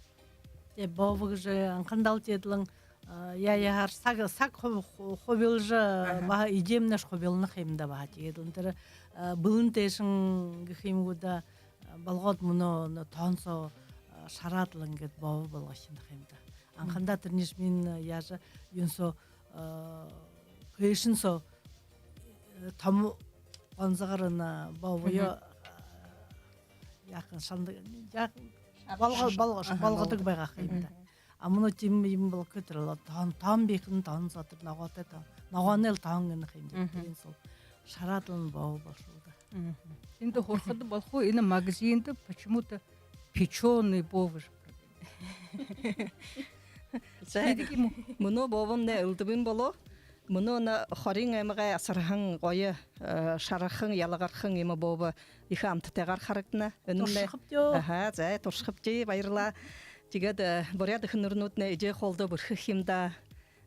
Бовы ғыржы анқандал теділің яяр сак хобилжа ба идемнаш хобилны хемда ба тегелдер былын тешин гхимгуда балгот муно тонсо шаратлынгет бау болгашын хемда анханда терниш мин яжа юнсо кешинсо там онзагарына бауя якын шанды балгадык байга хемда амуно тим им бол көтөрөлө там бекин тан сатыр нагаты наганел таңын хемде сол шаратлын бау башылды. Инде хорхады балху ина магазинде почему-то печеный бовыш. Мұны бовын не ылдыбын боло. Мұны на хорин эмге асырхан гойы шарахын ялагархын эме бовы ихе амтытагар характына өнүмле. Аха, за туршып жей байырла. Тигед борядыхын үрнүтне эже холды бир химда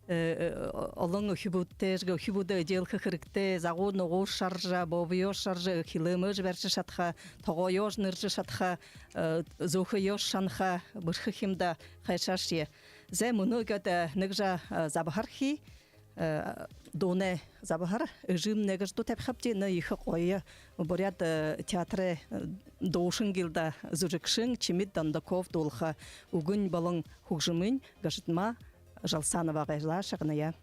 олон хибуттез хибуды жел хырыкте загон ого шаржа бовё шаржа хилымыж берши шатха тогоёж ныржы шатха зухыёж шанха бир химда хайшаши зе мунугада ныгжа забахархи доне забахар жим негж то тепхапти на их қойы боряд театры доушын гилда зужыкшын чимит дандаков долха угун балың хугжымын гашытма Жалсанова гайла шагная.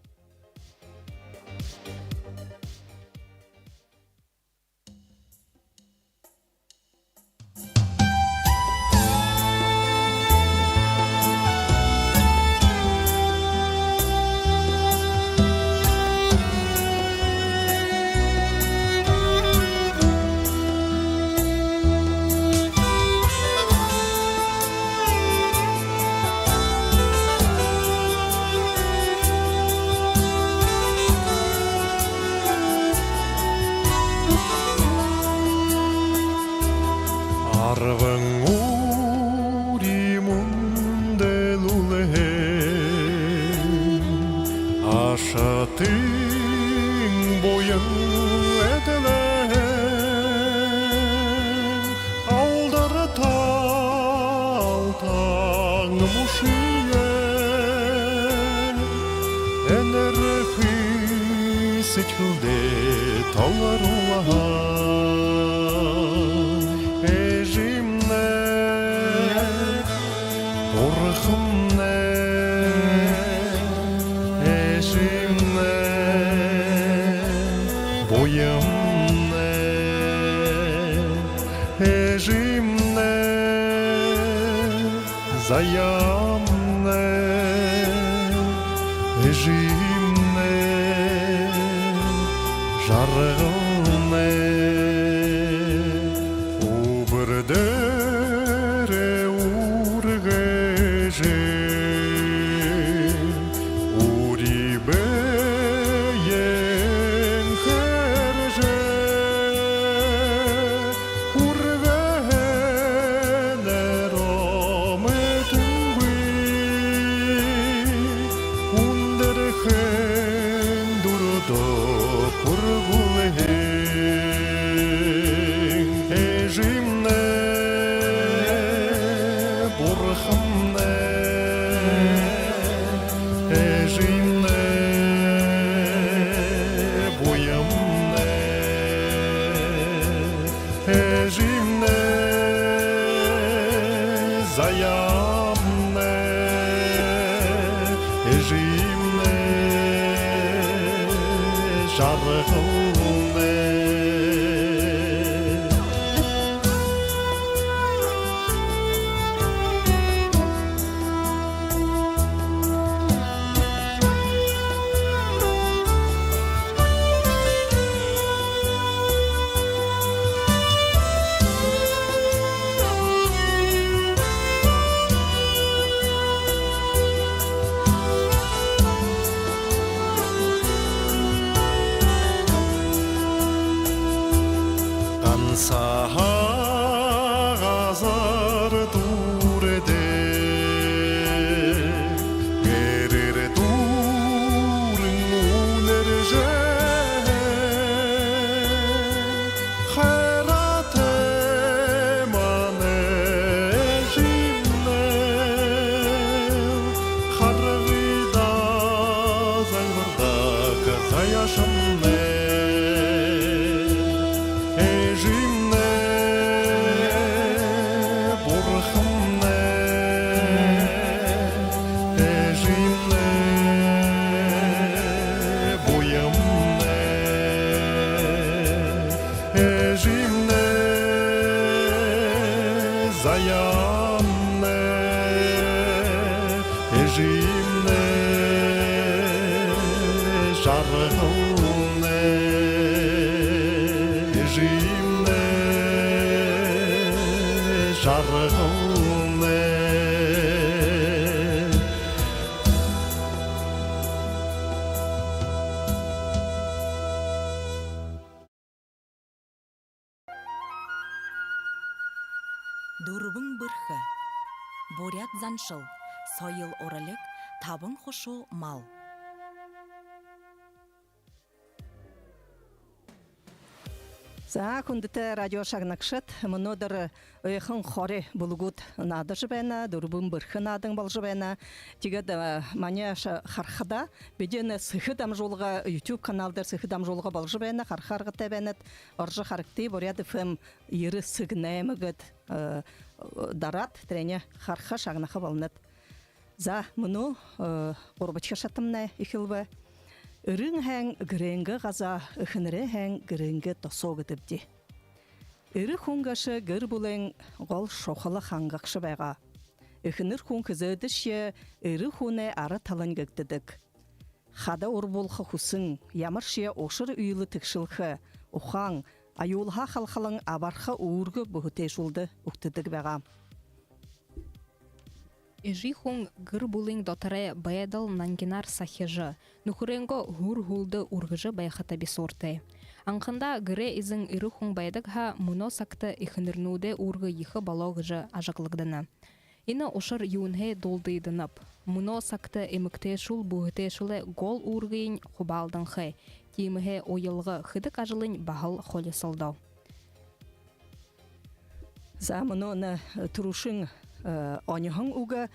заянне, ежимне, жаргылне, ежимне, жаргылне. Дурбың бұрхы. Борят заншыл. Сойыл орылық. Табын қошу мал. За күндіті радио шағнақшыт, мұнодыр өйхін қоры бұлғыт нады жібәні, дұрбын бірхі надың бұл жібәні. Тегеді мане қарқыда, беден сықыдам жолға, YouTube каналдар сықыдам жолға бұл жібәні, қарқарғы тәбәнет, оржы қарықты, боряды фэм ері сығынаймығыд дарат, тәрәне қарқа шағнақы болынет. За мұны ғорбачқа шатымна екілбі. Үрін әң гірінгі ғаза, үхінірі әң гірінгі тосоғы діпді. Үрі құңғашы гір бұлың ғол шоқылы қаңғақшы бәға. Үхінір құң күзөдіші үрі құны ары талын гөктідік. Хада орболқы құсын, ямыршия ошыр үйілі тікшілхі, ұқаң, аюлға қалқалың абарқы уырғы бұғыте жулды ұқтыдық бәға. Ежихун гыр булың дотаре баядал нангинар сахежы, нухуренго хур хулды ургыжы баяхата бисорты. Анқында гыре изің ирухун баядагха муно сакты ихынырнуде ургы ихы балогыжы ажаклыгдыны. Ина ошыр юнхе долдыйдынып. Муно сакты эмікте шул бұғыте шулы гол ургыйын хубалдың хы, тиміхе ойылғы хыдық ажылын бағыл холі солдау. За мұны тұрушың Оňohun uga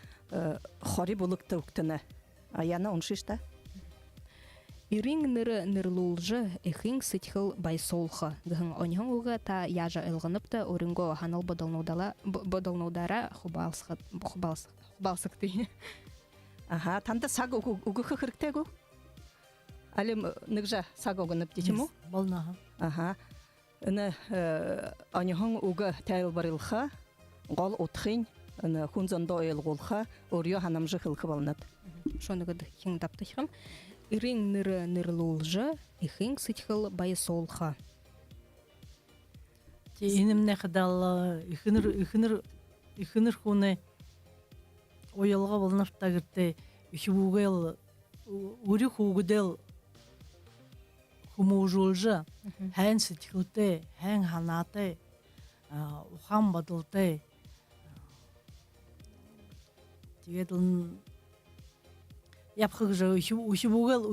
xori bulukta uktana. Ayana onşişta. Ирин нырылулжы эхин сытхыл байсолха. Гын оňohun uga та яжа ылгыныпты орынго ханал бодолнудара хубалсыкты. Ага, танда саг угы хырктегу. Алим ныкжа саг огынып дечему? Болна. Ага. Ына оňohun uga тәйл барылха, гол утхин ана хунзондо элголха орё ханамжы хылкы балнат. Шоныгыд хин таптыхым. Ирин нырылулжы эхин сытхыл байсолха. Инемне хадал ихыныр хуны оялга болнапта гырты ихбугел ури хугудел хумужулжа хэн сытхылты хэн ханаты ухам бадылты Тегедін япқығжы үшібуғыл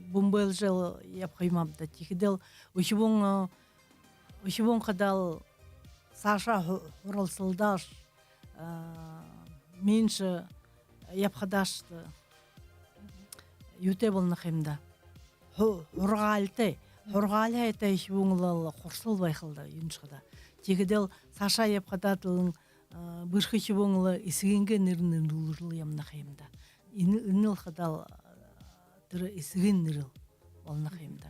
бұмбыл жыл япқаймамды. Тегеділ үшібуң қадал Саша хұрылсылдаш менші япқадашты юте болны қимда. Хұрғалты әйті үшібуңылы құрсыл байқылды юншқада. Тегеділ Саша япқадатылың бұрқы чебоңылы ісігенге нірінін ұлырылы ямна қайымда. Иныл қадал түрі ісіген ніріл олна қайымда.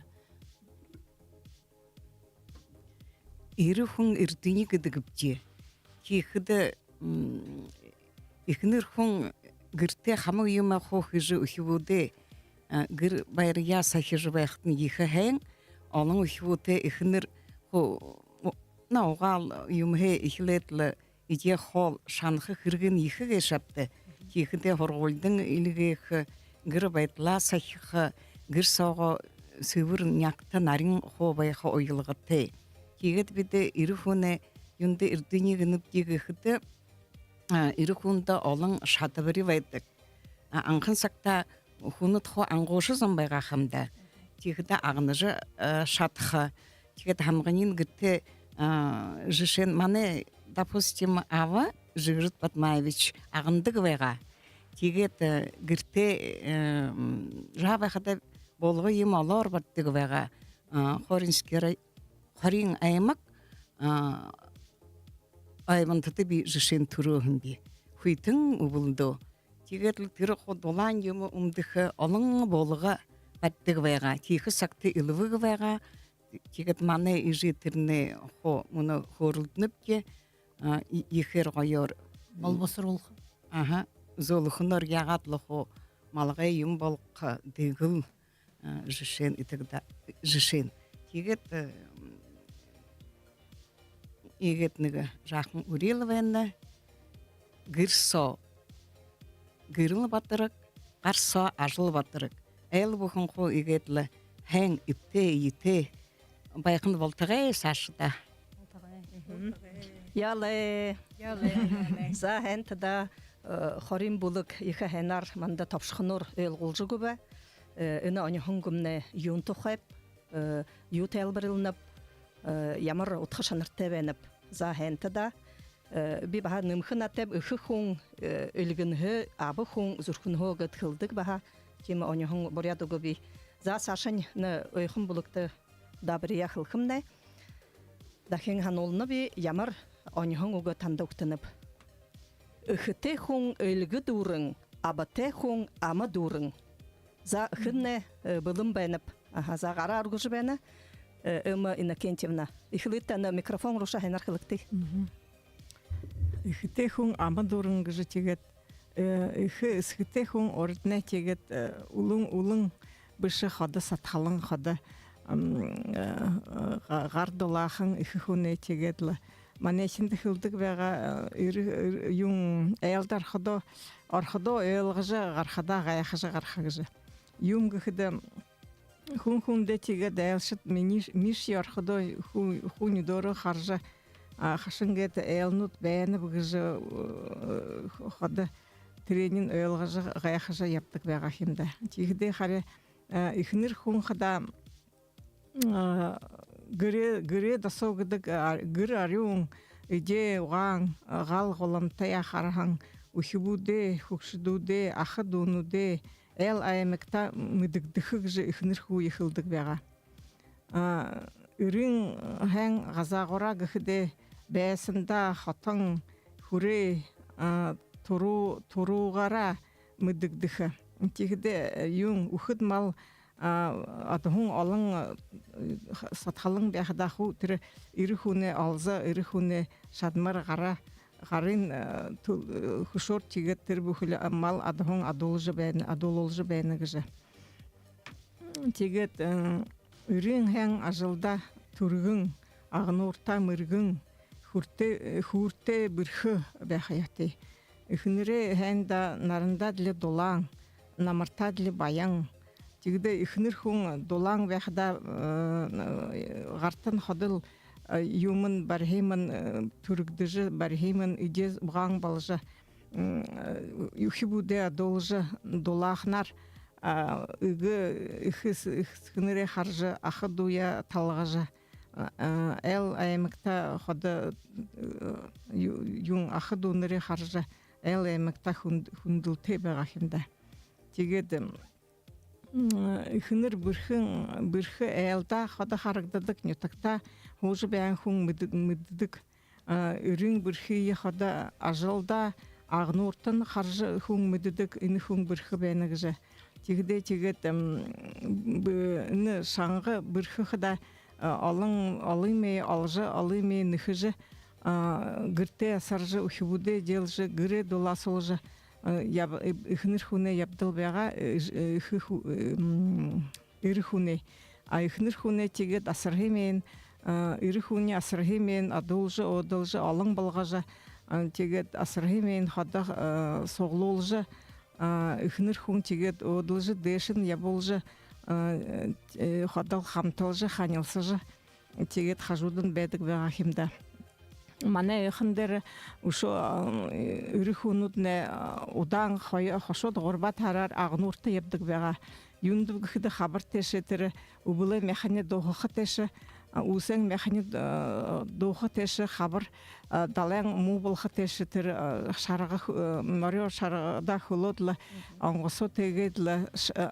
Ирі хүн үрдіні күдігіпте. Кейхіді ихнір хүн гірте хамы үйіма қоқыжы үхівуде гір байрия сахижы байқтын ехі хәң, олың үхівуде ихнір науғал үйімге ихілетлі Иде хол шанхы хыргын ихы гешапты. Кихыде хорголдың илгех гыр байтла сахиха гыр сого сывыр някта нарин хобайха ойлыгыты. Кигет биде ирухуне юнде ирдыни гынып дигыхыды ирухунда олың шатыбыры байдык. Анхын сакта хунут хо ангошы зомбайга хамда. Кихыда агныжы шатха. Кигет хамганин гыты жишен мане допустим, Ава Жирут Батмаевич ағынды көвеға. Тегет гірте жабайқада болғы ем олар барды көвеға. Хорин аймақ аймантыды би жишен тұрығын бі. Хуйтың ұбылды. Тегет лүктері қодолан емі ұмдықы олың болыға барды көвеға. Тегі сақты үліві көвеға. Тегет маны ежетеріне мұны хорылдынып ке ихер гойор Болбосор ул. аха золухнор ягатлыху малгай юм болqa дигил жишен итегда жишен тигет игетниге жакын уриловенна гирсо гирл батырык гарсо ажыл батырык эл бухын ху игетле хэн ипте ите байкын болтагай сашта Яле за хентда хорим булык ихе хенар манда тапшхынур өлгулжу көбе өне аны хунгумне юн тухайп ют элбрилнап ямар утхашанырте бенеп за хентда би баха нымхын атеп ихы хун өлгөнһө абы хун зурхун хогат хылдык баха ким аны хун боряду көби за сашын не ойхын булыкты дабрия хылхымне дахин ханолны би ямар аны уга тандыктынып Ихте хун өлгü дурың, абате хун ама дурың. За хынне былым бәніп, за ғара аргужы бәні, Ыма Иннокентьевна. Ихлыттаны микрофон руша хәнар хылыкты. Ихте хун ама дурың гыжы тегет, ихте хун ордне тегет, улың бышы хады сатхалың хады, ғардылахың ихы хуне тегетлі. Манесинде хылдык бага юң элдар ходо арходо элгыжы гархада гаяхыжы гархыгыжы юм гыхыды хун детиге дайлшыт миш ярходо хуни доры харжы хашынгет элнут бәне быгыжы ходы тренин элгыжы гаяхыжы яптык бага химде тигде харе ихнир хун хада гыре дасогыдык гыр арюң иде уган гал голам тая хархан ухибуде хукшидуде ахадунуде эл аймекта мыдыгдыхыгжы ихнирху ихылдык бага үрүн хэн газагора гыхыде бәсында хатың хуре туругара мыдыгдыхы тигде юң ухыд мал атхун алың сатхалың бәхдаху тире ирихуне алза ирихуне шадмар гарын хушор тигет тир бухле мал атхун адолжы бәне гыжы тигет үрин хэн ажылда тургын агнурта мыргын хурте бирхы бәхаяты ихнере хэнда нарында диле долаң намарта диле баяң тигде ихнир хун долаң вахда гартын ходыл юмын бархимын тургдыжы бархимын идез бугаң балжы юхибуде должы долахнар ихнере харжы ахадуя талгажы эл аймыкта ходы юң ахадунере харжы эл аймыкта хундулте багахинда тигде ихнер бирхы элда хада харагдык нютакта хужы бән хун мыдык үрүн бирхи хада ажылда агнуртын харжы хун мыдык ини хун бирхи бәнегже тигде тигет бны шаңгы бирхи хада алыйме алжы алыйме нихыжы гырте саржы ухибуде делжы гыре доласылжы ихнир хуне ябдыл бяга ирхуне ихнир хуне тигет асырхимен ирхуне асырхимен адулжы одылжы алың балгажы тигет асырхимен хада соглулжы ихнир хун тигет одылжы дешин ябулжы хадал хамтылжы ханилсыжы тигет хажудын бедик бяга химда Мане ихндер ушо үрихунутне удан хошод горбат харар агнурта ябдык бага юндуг хиде хабар тешетер убуле механе дохо теше усен механе дохо теше хабар дален мубул хатешетер шарага марио шарада хулотла ангосо тегедла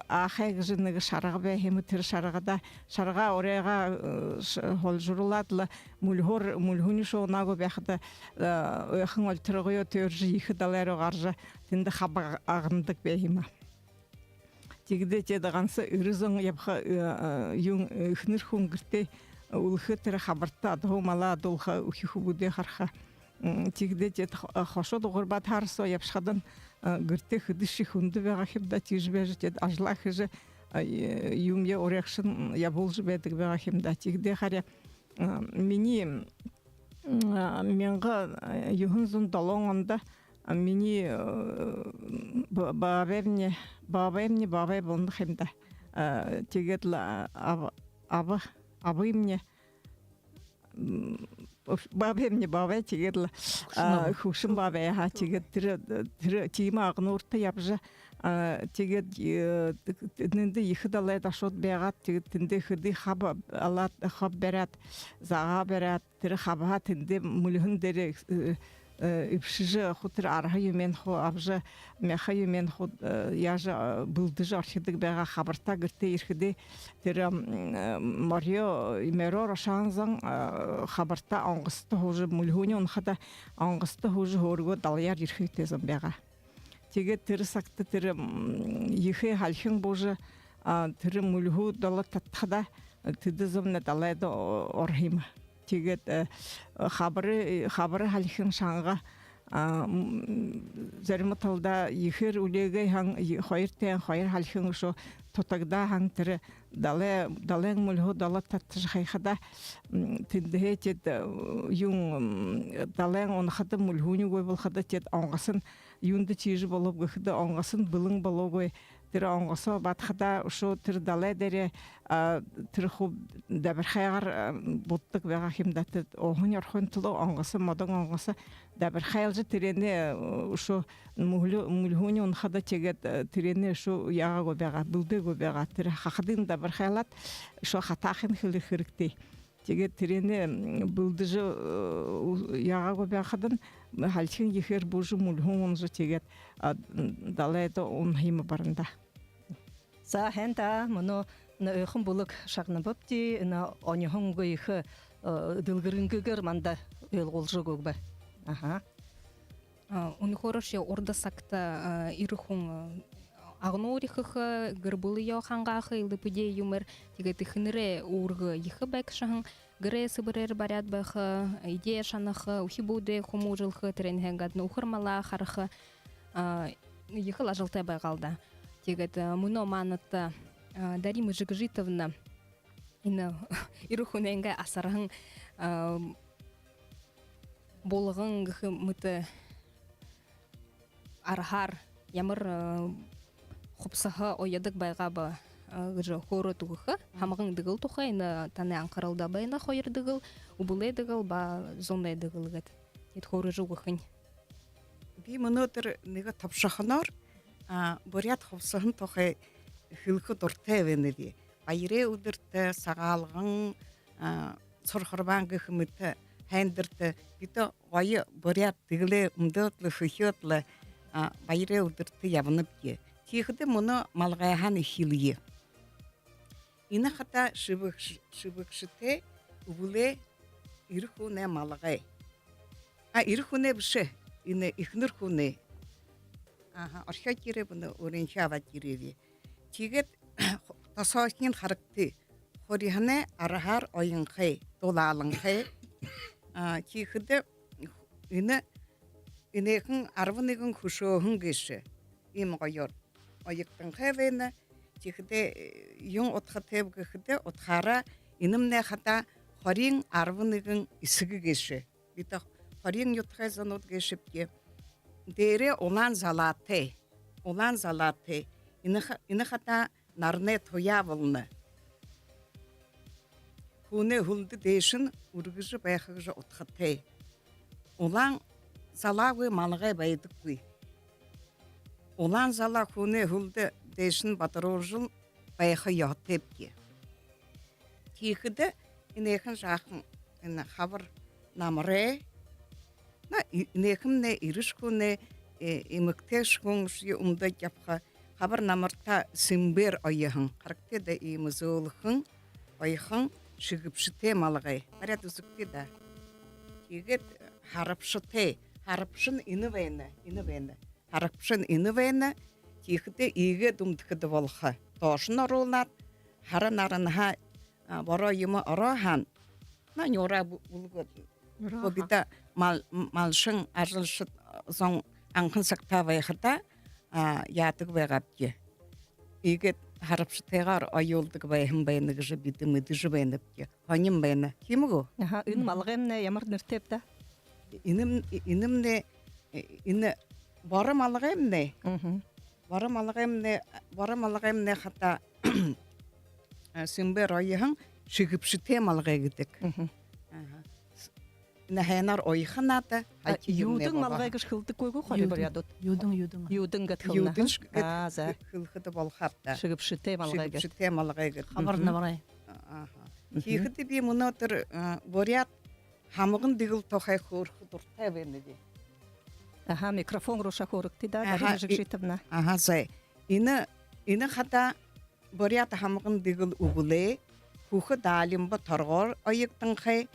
ахайг жинеге шарага бехемтер шарагада шарага орега холжуруладла мульхуни шонаго бехда хыңол трогой төржи ихдаларо гаржа тинде хабар агындык бехима тигде тедагансы үрүзөн япха юң ихнир хунгырте улхы тер хабарта дохмала долха ухихубуде харха тигде тет хошо догорба тарсо япшадан гырте хыдыши хунду бега химда тижбеж тет ажла хыжы юмье орекшин я болжы бедик бега химда тигде харе мини менга юхунзун далоңонда мини бабай болны химда тигетла абы мне бабай тигетла хушин бабай ха тигет тир тима агнурта япжа тигет нинде ихдалай дашот бегат тигет тинде хди хаба алат хаб берат зага берат тир хаба тинде мулхун дере ипшиже хутыр арха юмен хо абжа меха юмен хо яжа булдыж архидик бега хабарта гырте ирхиде тир Марио имеро рошанзан хабарта аңгысты хожы мулхуни он хата аңгысты хожы хорго даляр ирхитезен бега теге тир сакты тир ихе халхин божы тир мулху дала татхада тидеземне далайда орхим тигет хабары халхин шанга зарматалда ихер улеге хан хайртен хайр халхин шо тотагда хан тире дален мулху дала татж хайхада тинде тет юн дален он хата мулхуни гой бол хата тет аңгасын юнды чижи болуп гыхда аңгасын былың болгой тир аңгаса батхада шо тир далай дере тир хуб дабер хайгар буттык бега химдат огын ярхон тылы аңгаса мадан аңгаса дабер хайлжы тирене шо мулхуни он хада тегет тирене шо яга го бега булды го бега тир хахдын дабер хайлат шо хатахын хилы хиркти тегет тирене булдыжы яга го бегадан халчин ихер бужу мулхун он же тегет далайда он хима барында За хэнта моно нөхөн булык шагны бопти на оньхон гыйхы дылгырынгыгыр манда өлгөлжө гөгбе. Аха. Он хороший орда сакта ирхун агнорихы гырбылы яхангахы илдыпыде юмер тигет хинре ургы ихы бекшаң гыре сыбырер барят бахы идея шанахы ухибуде хумужылхы тренхенгадны ухырмала хархы ихы лажылтай байгалда. Тегет муно манатта Дарима Жигжитовна ина ирухуненга асарың болгын гы мыты архар ямыр хупсаха оядык байгабы гыжы хоры тугы хамгын дыгыл тухайна таны анкарылда байна хойыр дыгыл убулай дыгыл ба зондай дыгыл гет ет хоры жугын би монотер нега тапшахнар бурят ховсын тохай хилхы дуртевенеди айре удырты сагалгын сорхорбан гыхмыты хендерте бито гайы бурят тигле умдөтлы хыхётлы айре удырты ябыныпке тихде моно малгайхан хилие ина хата шыбыкшыте убуле ирхуне малгай ирхуне бше ина ихнырхуне архиакире bunu оренчава киреви тигет тасаакин характы хорихане арахар ойынхай долалынхай тихде инекин арвыныкын хушоохун геше им гойор ойыктын хавена тихде юн отхатев гехде отхара инымне хата хорин арвыныкын исыгы геше битах хорин ютхайзан от гешепке Дере олан залате ина хата нарне тоявылны хуне хулды дейшин ургыжы байхыгыжы отхате олан залагы малгай байдыкwy олан зала хуне хулды дейшин батырожыл байхы ятепки тихиде инехин жахын ина хабар намре на инехимне иришкуне имктешкун ши умда япха хабар намарта симбер айхан характерде имзолхын айхан шигипшите малгай барят үзүкте да тигет харапшын инывена харапшын инывена тихте иге думдыкды болха тошын орулнат харанарынха бара юма арахан на нора булгы Обида малшың арылшыт зон аңқын сақтавай қыта ятық байғапке. Игет харапшытайғар айолдық байхын байны ғыжы биді мүдіжі байныпке. Ханим байны. Кемі ғо? Үн малғемне ямар нұртепті? Инімне, ині бары малғемне. Бары малғемне қата сүмбер айығын шығыпшыте малғайгідік. Нәхәнар ойхан аты. Юдың малғай кыш хылды көйгі қой бір ядот. Юдың гат хылна. Юдың хылхыды бол хапта. Шығыпшыте малғай гат. Шығыпшыте малғай гат. Хабарына барай. Кейхіді бі мұны отыр борят хамығын дегіл тоқай қорқы дұртай бәнді. Микрофон роша қорықты да, дәрі жік жетімна. Зай. Ині қата борят хамығын дегіл ұғылы, құқы далимбы торғыр айықтың қай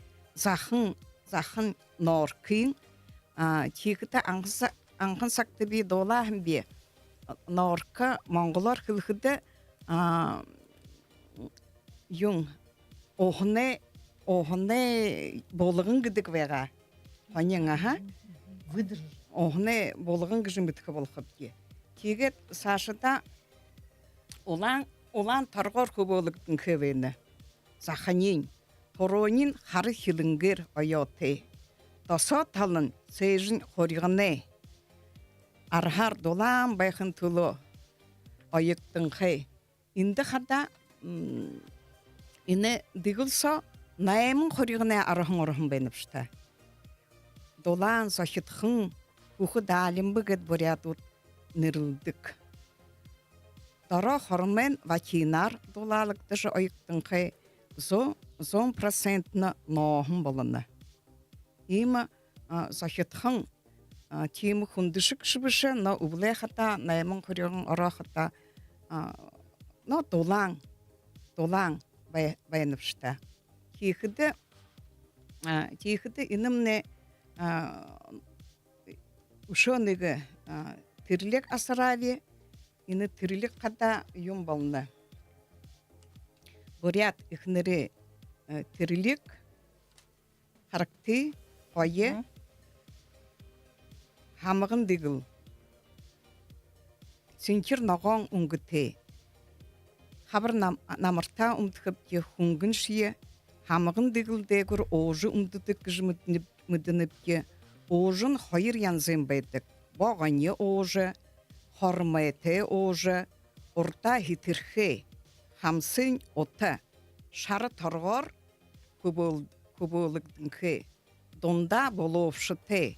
Захын норкин тикта аңқын сакты би долахын би норка монголар хылхыды юң охне болығын гидик вега ханьяң аха выдыр охне болығын гижин битке болхып ки тигет сашыда улан торгор көбөлүктүн кебени заханин Торонин хары хилингер айоте. Тосо талын сейжин хоригане. Архар долан байхын тулу айыктың хай. Инді хада ине дигылса наемын хоригане архын орхын бейніпшті. Долан сахитхын ухы далим бұгет борядут нирылдық. Дара хормен вакинар долалықтышы айыктың хай. Зон процентна ноғын болыны. Има захетхын тиімі хүндішік шыбышы, на ұблай қата, на емін көрігін ұра қата, на долан байынышта. Кейхіді інімне ұшоныға тірлік асырави, іні тірлік қата юм болыны. Бурят ихнери тирлик, характи, ойе, хамығын дегіл. Сенкер нағон ұңгыте. Хабыр намырта ұмтықыпке хуңгын шие, хамығын дегіл дегір оғжы ұмдыдық кіжі мүдініпке, оғжын хайыр янзын байдық. Бағане оғжы, хормайты оғжы, орта хитірхе, Хамсын ота шары торғар көбөліктің ке. Донда болуышыте.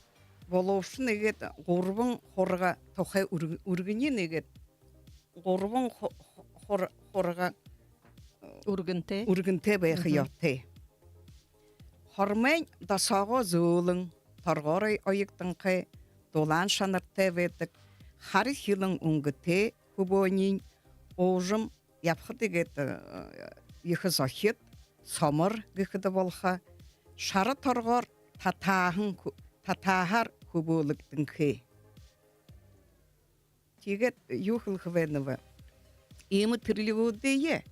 Болуышын егет ғорбың қорға тоқай үргінен егет. Ғорбың қорға үргінте бәйхі ятте. Хормен дасаға зөөлің торғар айықтың ке. Долан шанырте бәдік. Хары хилің ұңгыте көбөнін оғжым Япхы дегет ехі захет, самыр гекіді болха, шары торғар татағар көбөліктің ке. Тегет юхыл хвеніві. Емі тірлігі дейе,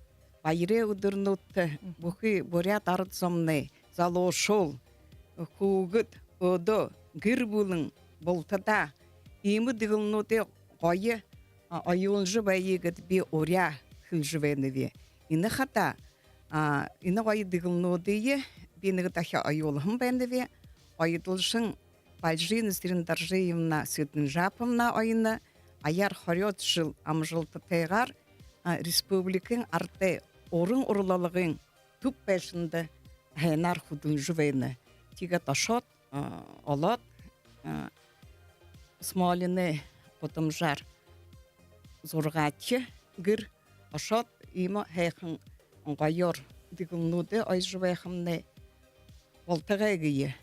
байре ұдырнутты, бұқы борят арыдзамны, залошол, қуғыт, өді, гір бұлың болтада, емі дегілнуды ғайы, айылжы бәйегіт бе оря, Хылжывеневе. Ине хата, ине гайы дигылнодые, бенеге тахя айолхым беневе, айдылшын бальжин истерин даржиевна Светлин Жаповна айны, аяр хорет жыл амжылты тайгар, республикин арте орын урлалығын туп бәшінді хәйнар худын жывені. Тиге ташот, олат, смолины потымжар зоргатчы гір, Ашат има хайхын ғайыр дегілнуды айжывайхымны болтағайгүйе.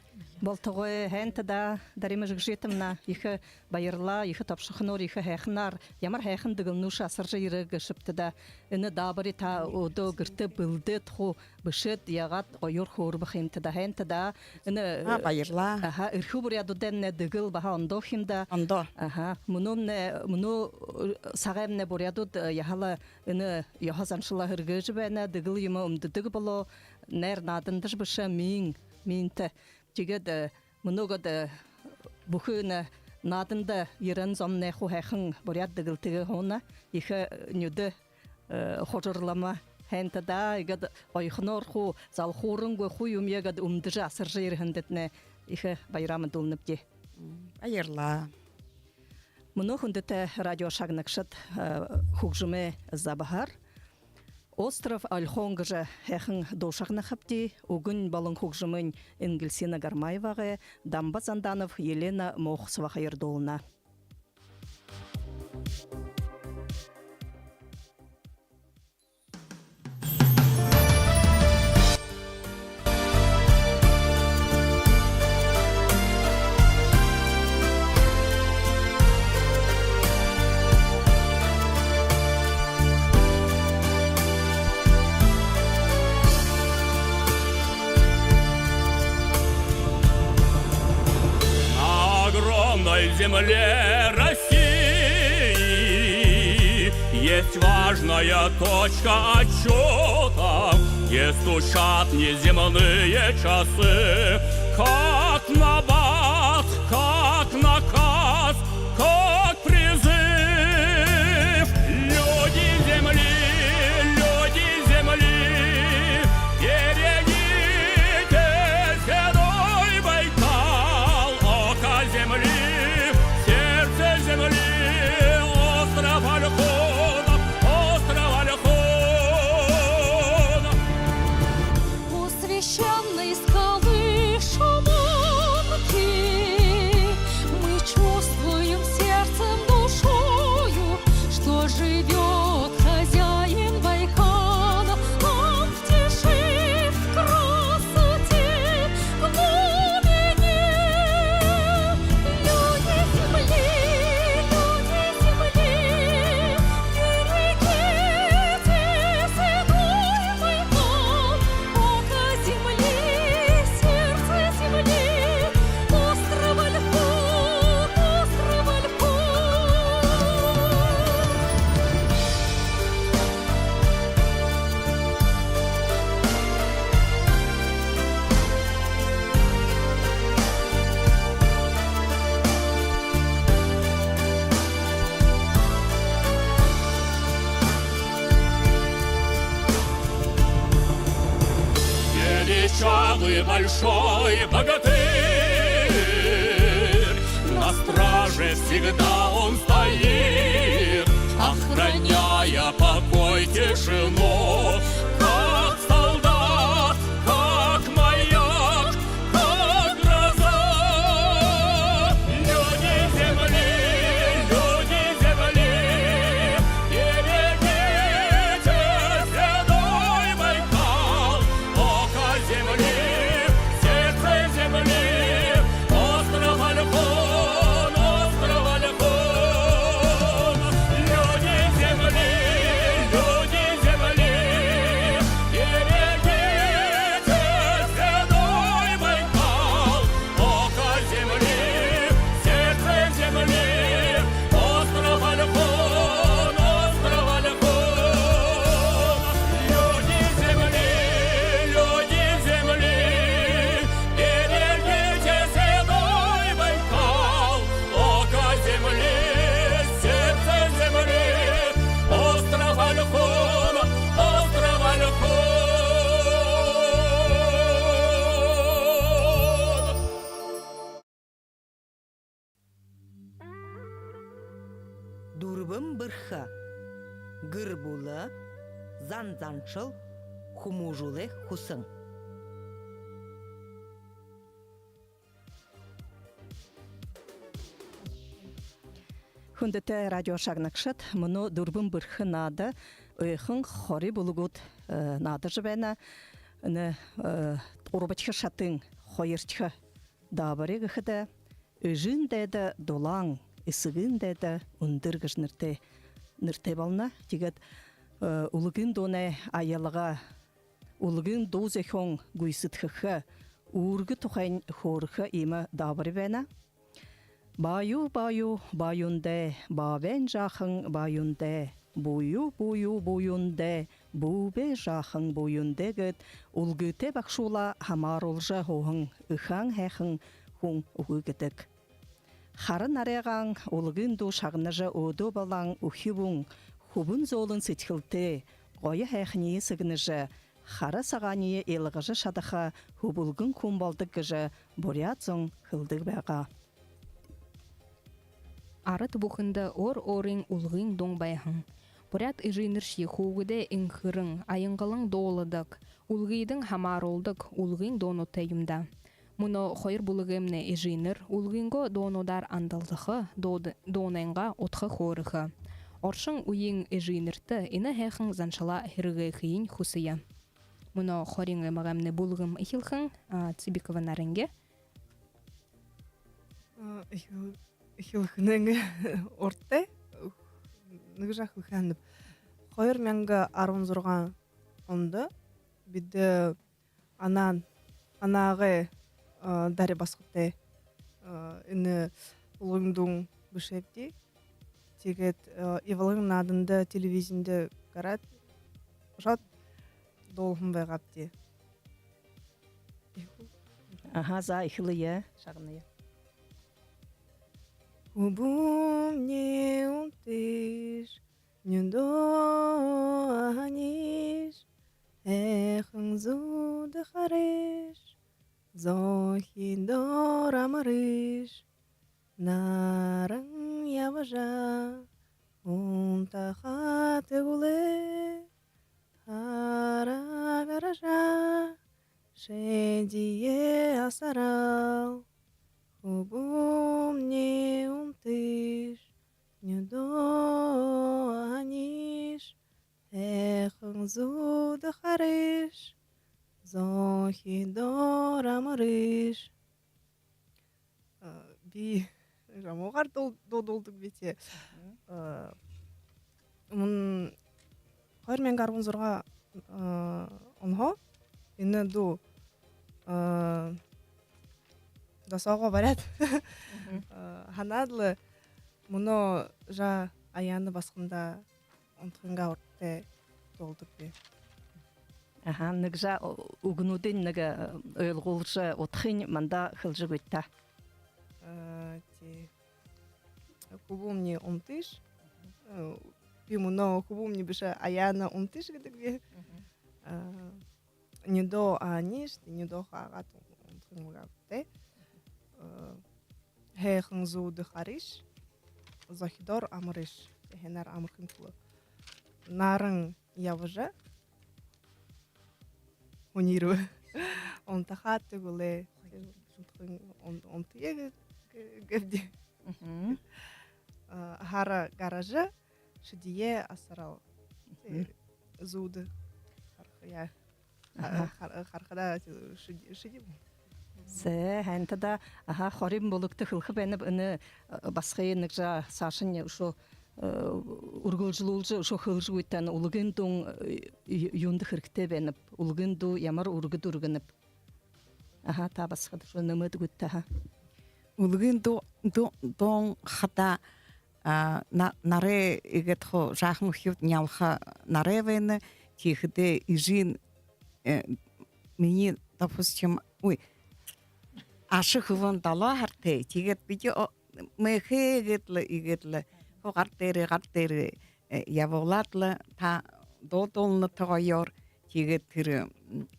Болтығы хәнті да даримы жық жетімна, ехі байырла, ехі тапшықынор, ехі хайхынар, ямар хайхын дегілнушы асыржы ерігі шыпты да, үні дабыры та оды гірті білді тұху бішет яғат ғайыр қорбы хемті да хәнті да, үні байырла. Үрхі бұряду дәнне дегіл баға ондо хемда. Ондо. Мұны сағайымне бұрядуд яғалы үні яғазаншыла үргі жібәні дегіл емі ұмдыдығы болу, нәр надындыш бұшы мейін Минте тигет много да бухына надында ерен замне хухэхын бурят дыгылтыгы хона ихе нюде хожырлама хентада игад ойхнор ху залхурын го хуюмьягад умдыжа сыржыр хендетне ихе байрамы дулныпти. Айырла. Мұны хүндіті радио шагнакшыт хугжуме забахар. Остров Альхонгыжы хэхын дошағны қапти, угын балын хугжумын Ингельсина Гармаевағы, Дамба Занданов, Елена Мохсова хайырдолына. Земле России есть важная точка отчета, где стучат неземные часы, как набат, как наказ, как призыв. Люди земли, берегите седой Байкал, око земли. Остров Альхона. У священной скалы Шуманки мы чувствуем сердцем, душою, что живет хозяин Байкала. Он в тиши, в красоте, в глубине. Люди земли, Величавый большой богатырь, на страже всегда он стоит, охраняя покой, тишину, как солдат, как маяк, как гроза. Люди земли, берегите седой Байкал, око земли, сердце земли, остров Альхон, остров Альхон. Люди земли, берегите седой Байкал, око земли, сердце земли, остров Альхон, остров Альхон. Люди земли, берегите седой Байкал, око земли, сердце земли, остров Альхон, остров Альхон. Дурбым бырха, гыр булы, зан-заншыл, хумужулы хусың. Хүндіті радио шагнакшыт, мұны дұрбын бұрхы нады, өйхін хори бұлығыд нады жібәні, ұрбачқы шатын хойырчқы дабары ғыхыды, өжін дәді долаң, ісігін дәді ұндырғыш нұрте балына, тегет ұлығын доны аялыға, ұлығын дозы хон гүйсітхіхі, ұрғы тұхайн хорықы емі дабары бәні, Баю, баюнде, бавен жахын баюнде, бую, буюнде, Бубе жахың бойындегіт, улгыте бақшула хамар олжа хоғың, ұхан хэхың хуң ұғыгідік. Харын ареған улгын ду шағыныжы оду балаң ухибуң, хубын золын сетхілте, ғойы хэхіне сігініші, хары сағание елғыжы шадыға хубылгын кумбалдық гыжы бурятзың хылдық бәға. Арыт бухында ор-орың улғын доң байхың. Бурят ижинырши хугуде инхырың, айыңғылың доладық, улғыйдың хамар олдық, улғын дону тайымда. Мұны қойыр бұлығымны ижиныр, улғынго донодар андалдықы, донайынға отқы хорығы. Оршың уйың ижинырты, ині хэхің заншала хирығы қиын хусыя. Мұны хорыңы мағамны бұлығым ихилхың, Цибикова нарынге. Ихилхының орты, Нығжақ үхәніп. Қойыр мәңгі арвын зұрған онды, биді анағы дәрі басқытты үні ұлыңдың бүшепті. Тегет евалығын адында телевизінде қарат, жат долғын байғапты. За ихилые шағыные. Хубум не унтыш, не доаниш, эхың зуды хареш, зохи дорамарыш, нарың ябажа, унтаха тегуле, хара гаража, шедие асарал. Хубум не унтыш, не доаниш, эхың зуды харыш, зохи дорамарыш. Би жамоғар долдық бете. Мұн қойыр мен қарбын зұрға онға, ині ду дасауға барад. Ханадлы мұны жа аяны басқында онтығынға орты толдық бе. Нығжа ұғынудың нығы өйілғылжы отқын манда қылжы көтті. Хубум не онтыш. Би мұны хубум не біша аяны онтыш гедік бе. Не до аниш, не до қағат онтығынға бе. Хэхың зуды хариш, захидор амырыш, хенар амырхын кулы. Нарың явыжа, ониру, онтахаты гуле, онтые гевде. Хара гаража, шидие асарал, зуды, хархада шидим. Хәнті да хорим болықты қылқы бәніп үні басқайы нықжа сашын ұшо үргілжілулжы ұшо қылжы өттен ұлығын доң юнды қырқты бәніп, ұлығын до ямар үргіді үргініп. Та басқады ұшо нөмеді өтті. Ұлығын доң қата наре егет қо жақын ұхет нялға наре вәні текіде ижин мені, допустим, Ашық ұвын дала харты, тегет біде мәхе егетлі, ғартері яволатлы, та долны тұғайыр, тегет түрі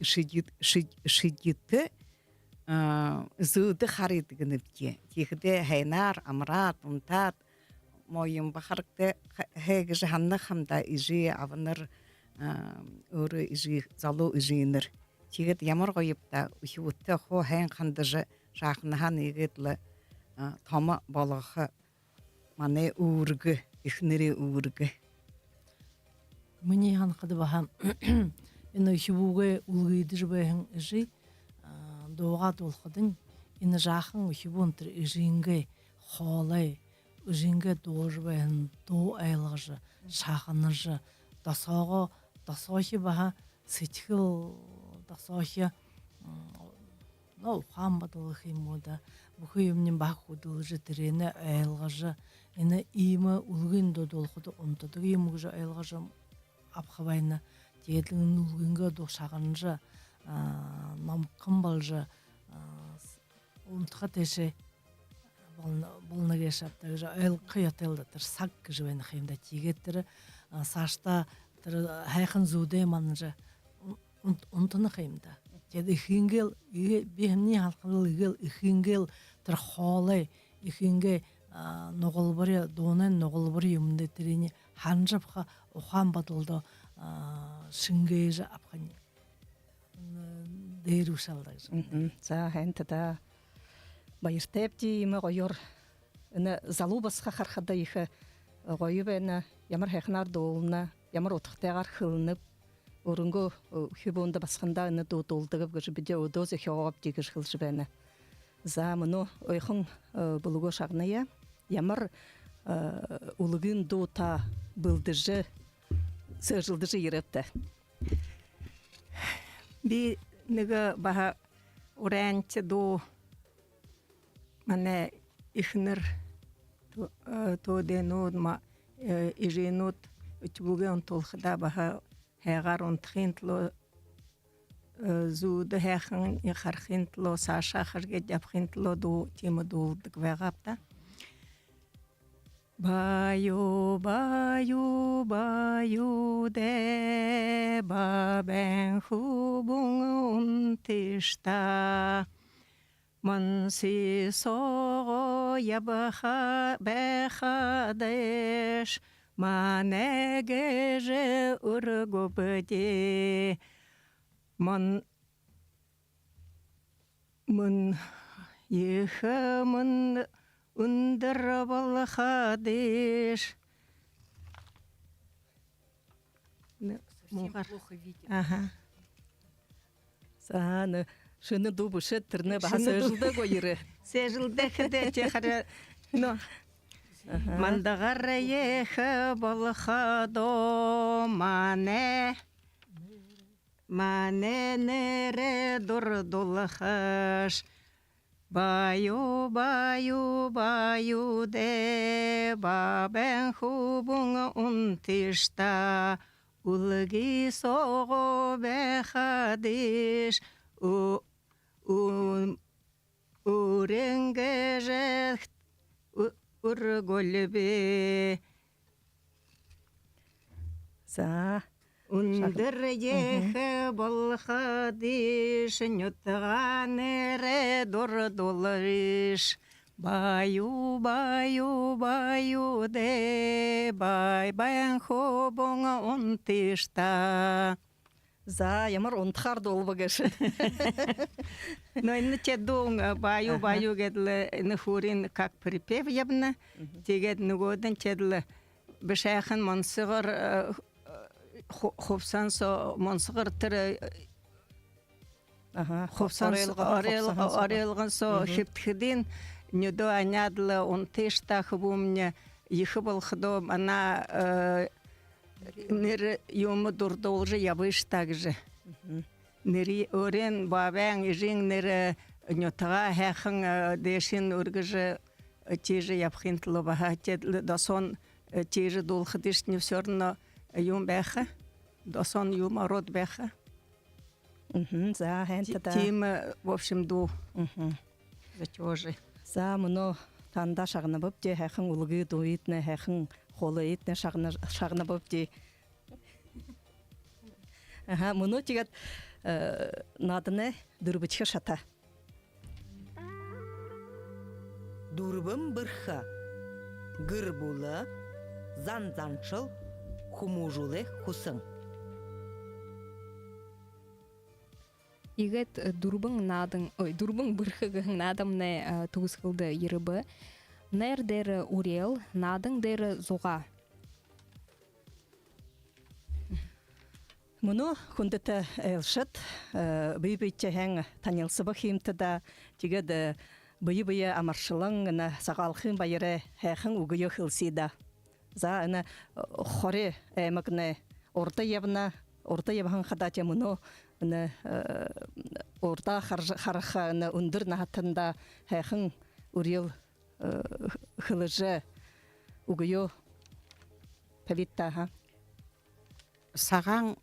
шидеті зуды харидігіні бде. Тегеде хайнар, амрат, ұнтат, мойын бақарықты хәгі жығанны қамда ижи авыныр, өрі ижи залу ижиінір. Тегет ямар қойыпта, үхі хо хайын қандыжы жақыныған егетлі тама балығы мане уырғы, ихнері уырғы. Мне ханқады бахан, ені үхібуға ұлғыйды жібайын үжі, доғат олқыдың, ені жақын үхібуынтыр үжінге қолай, үжінге доғы жібайын, до айлғыжы, шақыныжы, дасауғы баха сетхіл, дасауғы Ухамбадылы химода, бұхыйымнен бақудылы жытырені айлғажы, ені имі ұлғын додолқыды ұмтыды, имі ғыжы айлғажы апқабайны тегетлігін үлгінгі дошағынжы намқын балжы ұмтыға теше болны кешапты эл кыятелдатыр сак жвен хемда тигеттер сашта хайхын зуде манжы унтыны хемда жеди хингел бехни халкыл игел хингел тер холай ихинге ноголбары донен ноголбары юмде терини ханжапха охан батылды шынгеже апхан дерушалдаг. За хентада байыртеп деймі ғойыр үні залу басқа қарқада ехі ғойы бәні ямар хайқынар доуылына, ямар отықтағар қылынып, орынғы хүбонда басқанда үні доудылдығып ғыжы біде өдоз ехі оғап дегіж қылжы бәні. За мұны ойқын бұлығы шағыная, ямар ұлығын доута бұлдыжы, сыжылдыжы ерепті. Би нега баха уранче до мане ихнер то денод ма иженот учбуге он толхда баха хагар он тхинтло зуд хахан и хархинтло саша харге дапхинтло до тема долдык вагапта Баю, баю, баю, де бабен хубун тишта. Манси сого ябаха бехадеш, манегеже ургобде. Ман ехамын Ундыр балхадеш. Ага. Саны шыны дубышы түрні баға сөжілді қойыры. Сөжілді қыды чехары. Мандағар ехі балхадо мане. Мане нере дұрдулхаш. Баю, баю, баю, де бабен хубун унтишта, улги сого бехадиш, уренгеже урголбе. За. Ундыр ехе балхадиш, нютганере дордолариш. Баю, баю, баю, де бай, баян хобонга унтишта. За, ямар унтхар долбы кеші. Но инны чеддуң баю, баю гедлі, инны хурин как припев ебна, тегед нүгодын чедлі, бішайхын монсығыр, Хопсан со монсығыр түрі Хопсан орелған со хиптхидин Нюдо анядлы он тышта хыбумне Ехы болхыдо ана Нир юмы дурды олжы ябыш такжы Нири орен бабян ижин нир нютыға хэхын дешин үргіжі Тежі ябхинтлы баха тедлі досон тежі долхыдыш не все равно Юм бэха, досон юм род бэха. За, хэнтада. Тим, в общем, ду. За чожи. За, мұны танда шағына боп де, хэхын ұлығы ду етіне, хэхын қолы етіне шағына боп де. Мұны тегет надыны дүрбітші шата. Дурбым бірхі, гір бұлы, зан-заншыл, хумужулы хусың. Игет дурбың бірхігің надымны туғысқылды ерібі. Нәр дәрі урел, надың дәрі зоға. Мұны күндіті әлшіт, бүй-бүйтте әң танылсы бұхимті да, тегеді бүй-бүйі амаршылың сағалқын байыры әқін үгіе қылсида. За ана хоре эмакне орта ябна хадате муно ана орта харха ана ундыр нахатында хайхын урил хылыжы угуё павитта ха Саған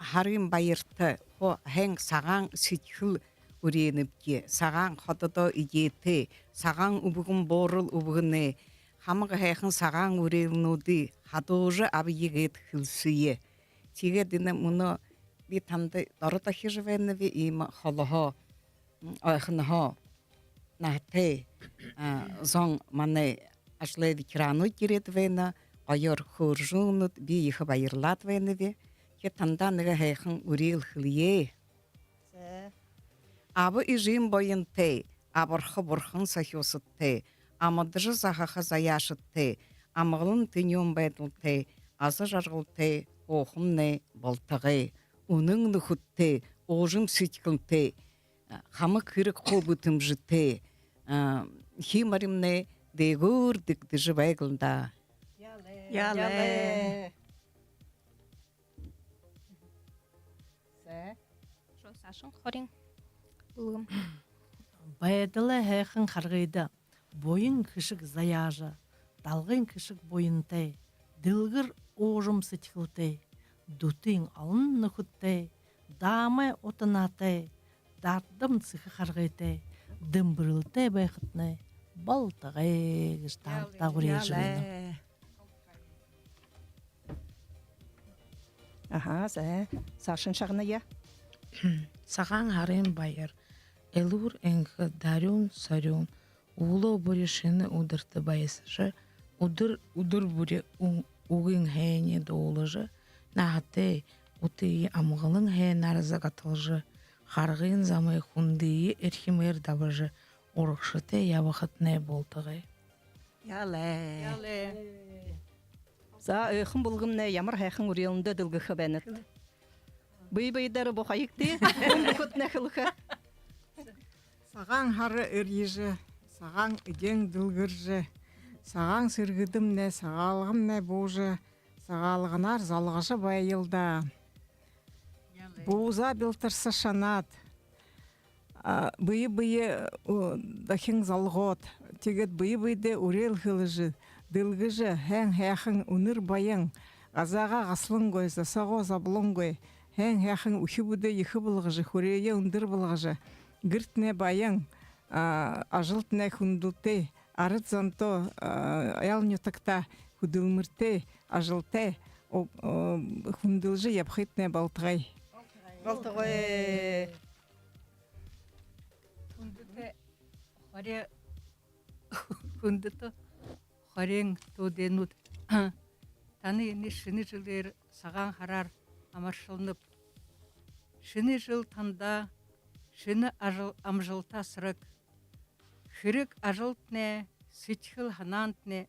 харым байырты хо хэн сагаң ситхил үренипке сагаң хотодо идети сагаң убугун борул убугуне хамга хайхан сагаң үрелнуди хадожа абиегет хилсие тиге дине муно би тамды дорота хижвенви им холохо айхнахо нахте зон мане ашледи крану киретвена айор хуржунут би их байырлатвенви ке танда неге хайхан үрел хилие Абы ижим бойынты, абырхы бұрхын сахиосытты, амадыжы захаха заяшытты, амығылын тынyon бәділті, азы жарғылты, оқымны болтығы, оның нүхітті, оғжым сүйткілті, хамы кірік қобытым жыты, химаримны дегур дікдіжі бәйгілда. Яле. Сашын хорин. Булгым. Байдылы хэхэн харгыйда. Бойын кышык заяжы. Далгын кышык бойынтай. Дылгыр оожым сытхылтай. Дутын алын нөхүттай. Дамы отынатай. Дардым цыхы харгыйтай. Дымбырылтай байхытнай. Балтығай гышталта гурежы. Аха, Сашын шағына я. Сагаң харым байыр. Элур энхы дарюн сарюн. Уло буришины удырты байысыжы. Удыр буре угын хэне доолыжы. Нахаты уты амғылын хэ нарызы қатылжы. Харғын замай хундыйы эрхимер дабыжы. Орықшыты ябықытны болтығы. Яле. За ыхын булгымны ямар хайхын үрелінде дылғы хабанет. Бый-быйдары бұқайықты, күтіне қылғы. Сагаң хары өрежі, сагаң иден дылгыржы, сагаң сыргыдым не, сагалығым не божы, сагалығынар залғашы байылда. Буза білтірсі шанат, бый-быйы дахин залғот, тегет бый-быйды үрел хылыжы, дылгыжы, хэн-хэхін үнір байың, азаға ғаслың гой, засаға заблың гой, хэн-хэхін үхі бүді ехі бұлғыжы, хүрее үндір бұлғыжы, гіртіне байың, ажылтіне хүнділте, арыт зонто, аял нютықта хүділмірте, ажылте, хүнділжі епхитне балтығай. Балтығай. Хүндіті Хорен тоденут. Таны ені шыны жылер саған харар амаршылынып. Шыны жыл танда, шыны амжылта сырык. Хирик ажылтне, сычхыл ханантне,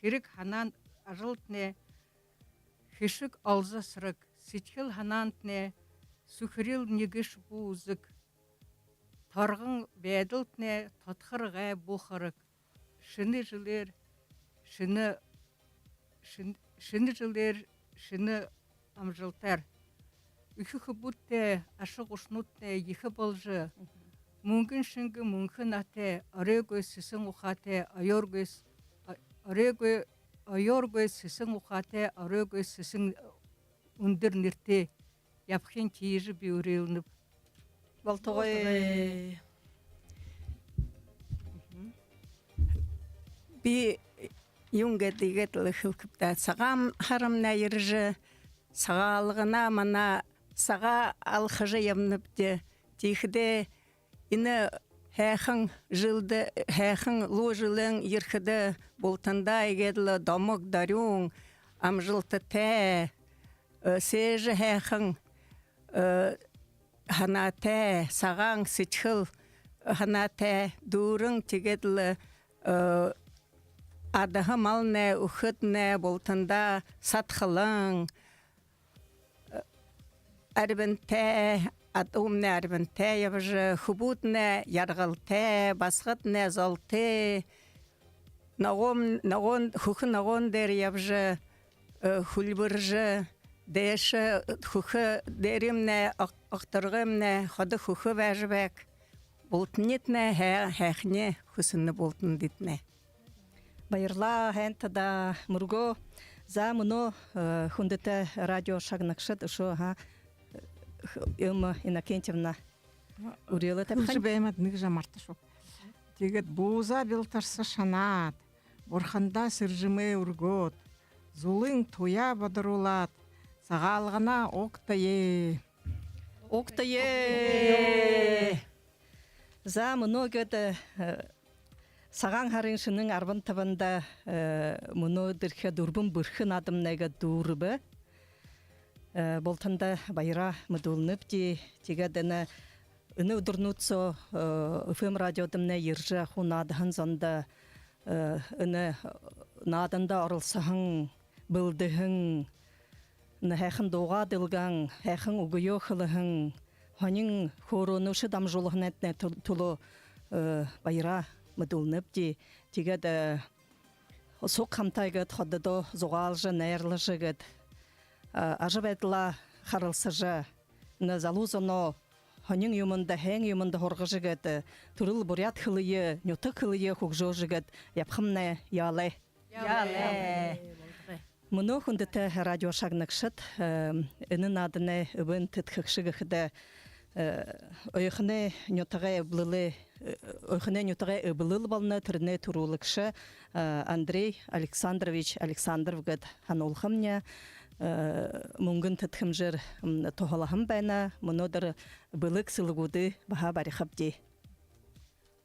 хирик ханант ажылтне, хишик алза сырык. Сычхыл ханантне, сухырил негіш бұзык. Тарғын бәділтне, татқырғай бұхырык. Шыны жылер, шыны амжылтар. Үхі құбутте, ашық ұшнутте, ехі болжы. Мүнгін шыңғы мүнгін ате, арегөй сісің ұқате, айоргөй сісің ұқате, арегөй сісің үндір нірте, япхен кейжі беурелініп. Балтығай. Би юнга дигетлы хылкыпта сагам харымна ержі, сагалығына мана сага алхыжы емніпте, тихде ины хэхын жылды, хэхын лу жылын ерхіді болтында егедлі домық дарюн, амжылты тә, сежі хэхын хана тә, сагаң сычхыл хана тә, дурың тегедлі Адағы малне, ұхытне, болтында сатқылың, әрбінте, атумне әрбінте, ебжі, хубутне, ярғылте, басқытне, золте, хухы нағон дер ебжі, хулбыржы, деші, хухы деримне, ақтырғымне, ходы хухы вәжбәк, болтынетне, хэхне, хусынны болтын дитне. Байырла хэнтада мурго За мно хундете радио шагнакшет шо ха Илма Иннокентьевна урела тапхан. Бәймәт ныгжа мартышоп. Тегет буза билтарса шанат. Борханда сыржымы ургот. Зулың туя бадырулат. Сағалғана оқтае. Оқтае. За мно гөт саган харыншының арбын табында мно дырхе дурбын бұрхын адымнайга дурбы. Болтанда байра мыдулнып ди тегедені үні удурнуцо ФМ радиодымна ержі хунадыхын zonda үні надында орылсahın білдіхін хэхын доға дылган хэхын угуё хылыхын ханин хоронушы дамжулығын әтіне тулу байра мыдулнып ди тегеді соқ хамтайгыт ходдо зоғалжы нәйрлыжыгыт ажабетла харылсыжы на залузоно ханин юмында хэн юмында хоргыжыгыт турыл бурят хылые нёты хылые хугжожыгыт япхымне яле Мұны хүндіті радио шагнакшыт үнін адыны үбін тітхікшігіхді ойхыны нютаға үбіліл балны түріне турулықшы Андрей Александрович Александровгыд ханолхымне мұңгын тітхімжір тоғалахым бәйна мұнодыр білік сылығуды баға барихабди.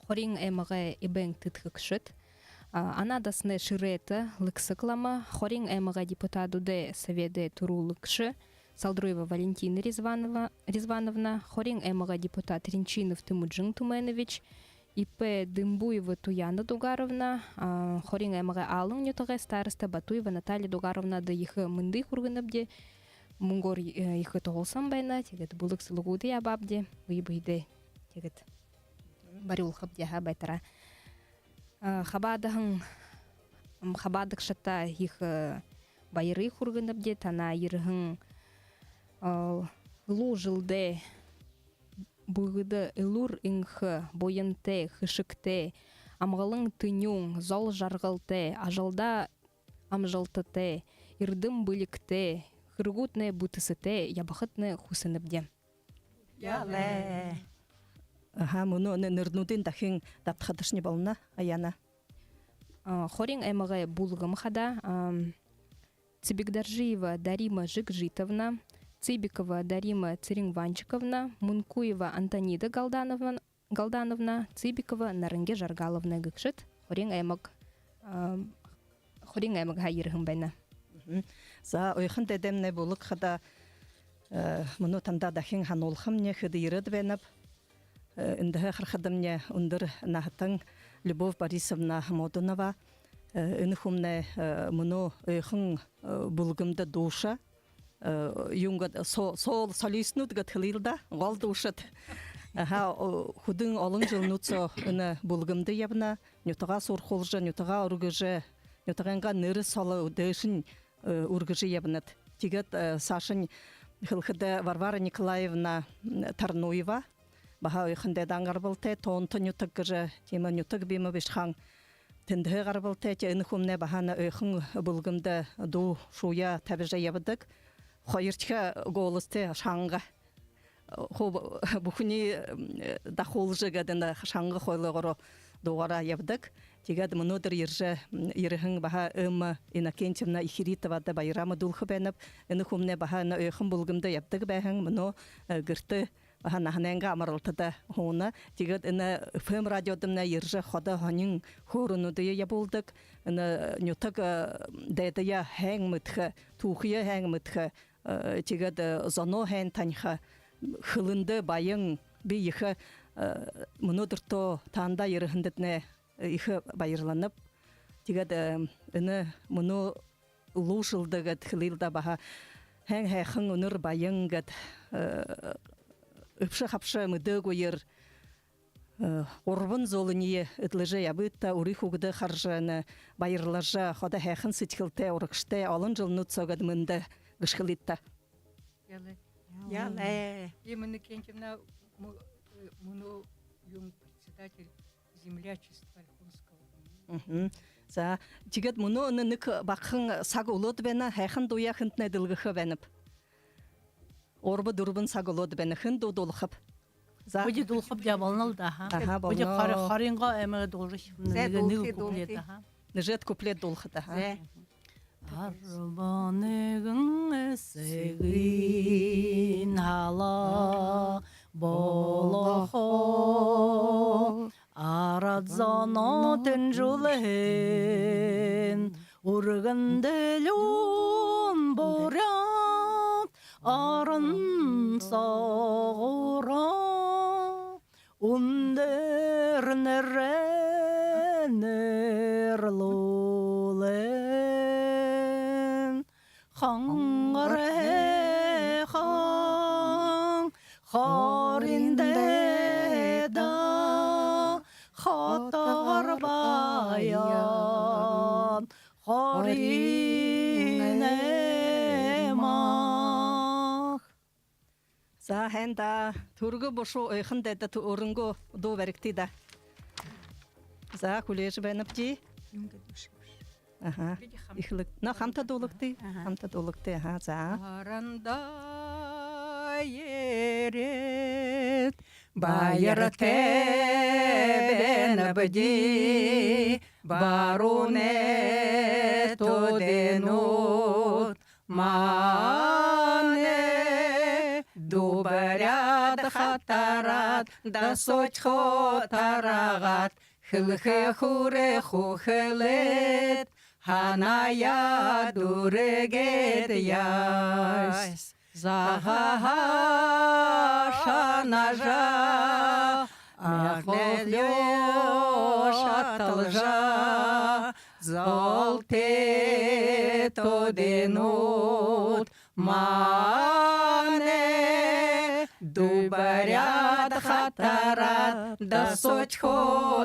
Хорин эміғі ибен тітхікшыт Анадасны ширеті лыксыклама хорин эміға депутатуды соведы турулыкшы Салдруева Валентина Резвановна, хорин эміға депутат Ринчинов Тимуджин Туменович, ИП Дымбуева Туяна Дугаровна, хорин эміға алың нютығы староста Батуева Наталья Дугаровна да ехы мынды құрғыныбде, мұңгор ехы тоғылсан байна, тегет бұлық сылығуды ябабде, ұйбыйды, тегет барюлқып деға байтара. Хабадығын хабадық шатта их байыры құрғынып де, тана ерігін лу жылды бұғыды үлір инхы, бойынты, хышыкты, амғылың түнюң, зол жарғылты, ажалда амжалтыты, ирдым бүлікті, хыргутны бұтысыты, ябақытны хусынып де. Яле! Мұны нырнудын дахин даптхадышны балына, аяна. Хорин эміғі бұлғым қада, Цибикдаржиева Дарима Жикжитовна, Цибикова Дарима Цирингванчиковна, Мункуева Антонида Галдановна, Цибикова Нарынге Жаргаловна гыкшыт, хорин эміг хайырғым байна. За ойхын дедемне бұлық қада мұны танда дахин ханолхымне хыды ирыд беніп, Индығы қырқыдымне ұндыр нағытың Любовь Борисовна Модунова, үніхумне мұны өйхін бұлғымды душа, сол солиснуд гатхылилда, ғал душат. Худың олың жылнуцо үні бұлғымды ебіна, нютыға сұрқолжы, нютыға ұргыжы, нютығанға ныры салы дөшін ұргыжы ебінет. Тегет Сашын Хылхыды Варвара Николаевна Тарнуева, Баха ойхынды даңғарбылты, тоғынты нютық гыжы, темі нютық беймі бешхан. Тіндігі ғарбылты, үніхумне баханы ойхын бұлғымды ду шуя тәбіжі ебідік. Қойыртігі голысты шаңға. Бұхыни дақолжы ғадында шаңғы қойлығыры доғара ебідік. Тегеді мұнодыр ерігін баха өмі Иннокентьевна Ихиритовады байрамы дұлқы бәніп, үніхумне баханы ойхын бұлғымды ебдік бәхін, мұны ғырты Наханенга амаралтыда хоны, тегет іні ФМ радиодымна ержі хода ханин хорынуды ябылдық, іні нютық дәдія хэң мүтхі, тухия хэң мүтхі, тегет зоно хэң таньхы, хылынды байың бей ехі мұнудырто танда ерігіндітіне ехі байырланып, тегет іні мұны ұлу жылдығыт хылылда баха хэң хэхің үнір байыңгыт, Үпші-қапшы мүді көйір орбын золыне үтліжі ябытта үрих ұғыды қаржыны байырлажы хода хэхін сетхілті ұрықшты алын жылнут соғады мүнді ғышқылитта. Яле. Еміні кенкемна мұны юң председатель Земля чисто Ольховского. За тигет муну нык бакын саг улот бена хайхан дуя хынтне дылгы бенеп. Орбы дурбын саг улот бена хын дудулхып. За Бudi dulxub jabalnal da ha. Aha, Budi balnal. xaringa emre dolış. Nıgı kupleta ha. нежет куплет дулхыта. Арбанегін эсегін ала болохо арадзано тенжулен ургынделюн борят арын сағыра ундер нернерлулен хаңғаре хаң харинде да хатар баян харине мах. За хэнда тургы бошу ойхын дэдэ ту орынго до верикти да. За кулеш бенапти. Ага. Ихлык. На хамта долукти. Хамта долукти. Ага. За. Аранда ерет байырте бенабди баруне тоденут мане дубарят хатарат да сочхо тарагат хилхе хуре хухелет ханая дурегет яс заха шанажа ахлё шаталжа золте тоденут мане дубарят хатарат да сочхо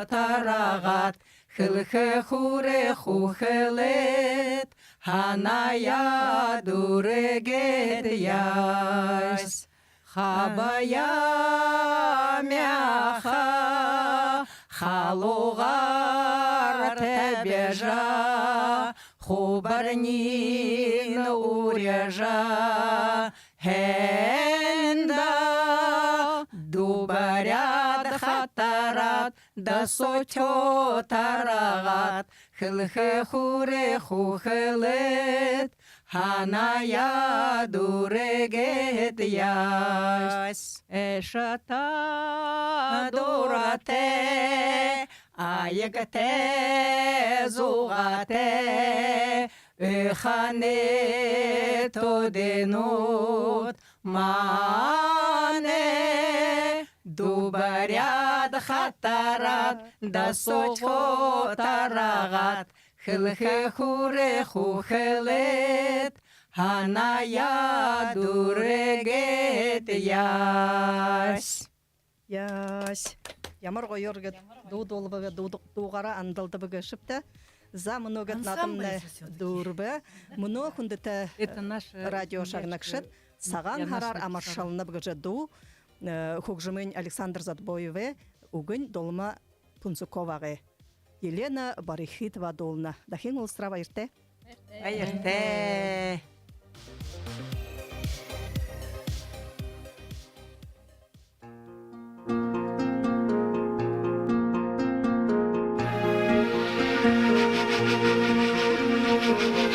тарагат хилхе хуре хухелет ханая дурегет яс хабая мяха халугар тебежа хубарнин урежа хенда дубарят хатарат да сочо тарагат хилхе хуре хухелет ханая дурегет яс эшата дурате аягате зугате эхане тоденут мане дубарят хатарат да сочхо тарагат хилхе хуре хухелет ханая дурегет яс. Яс. Ямар гойоргет дудулбага дугара андалды бөгөшүптө. За многот надымны дурбе. Муно хундыта Это наш радио шагнакшет. Саган харар амаршалны бөгөжду. Хогжымын Александр Задбоеве угын долма Пунцуковаге. Елена Барихитова долна. Дахин улстрава ирте. Айрте. Thank you.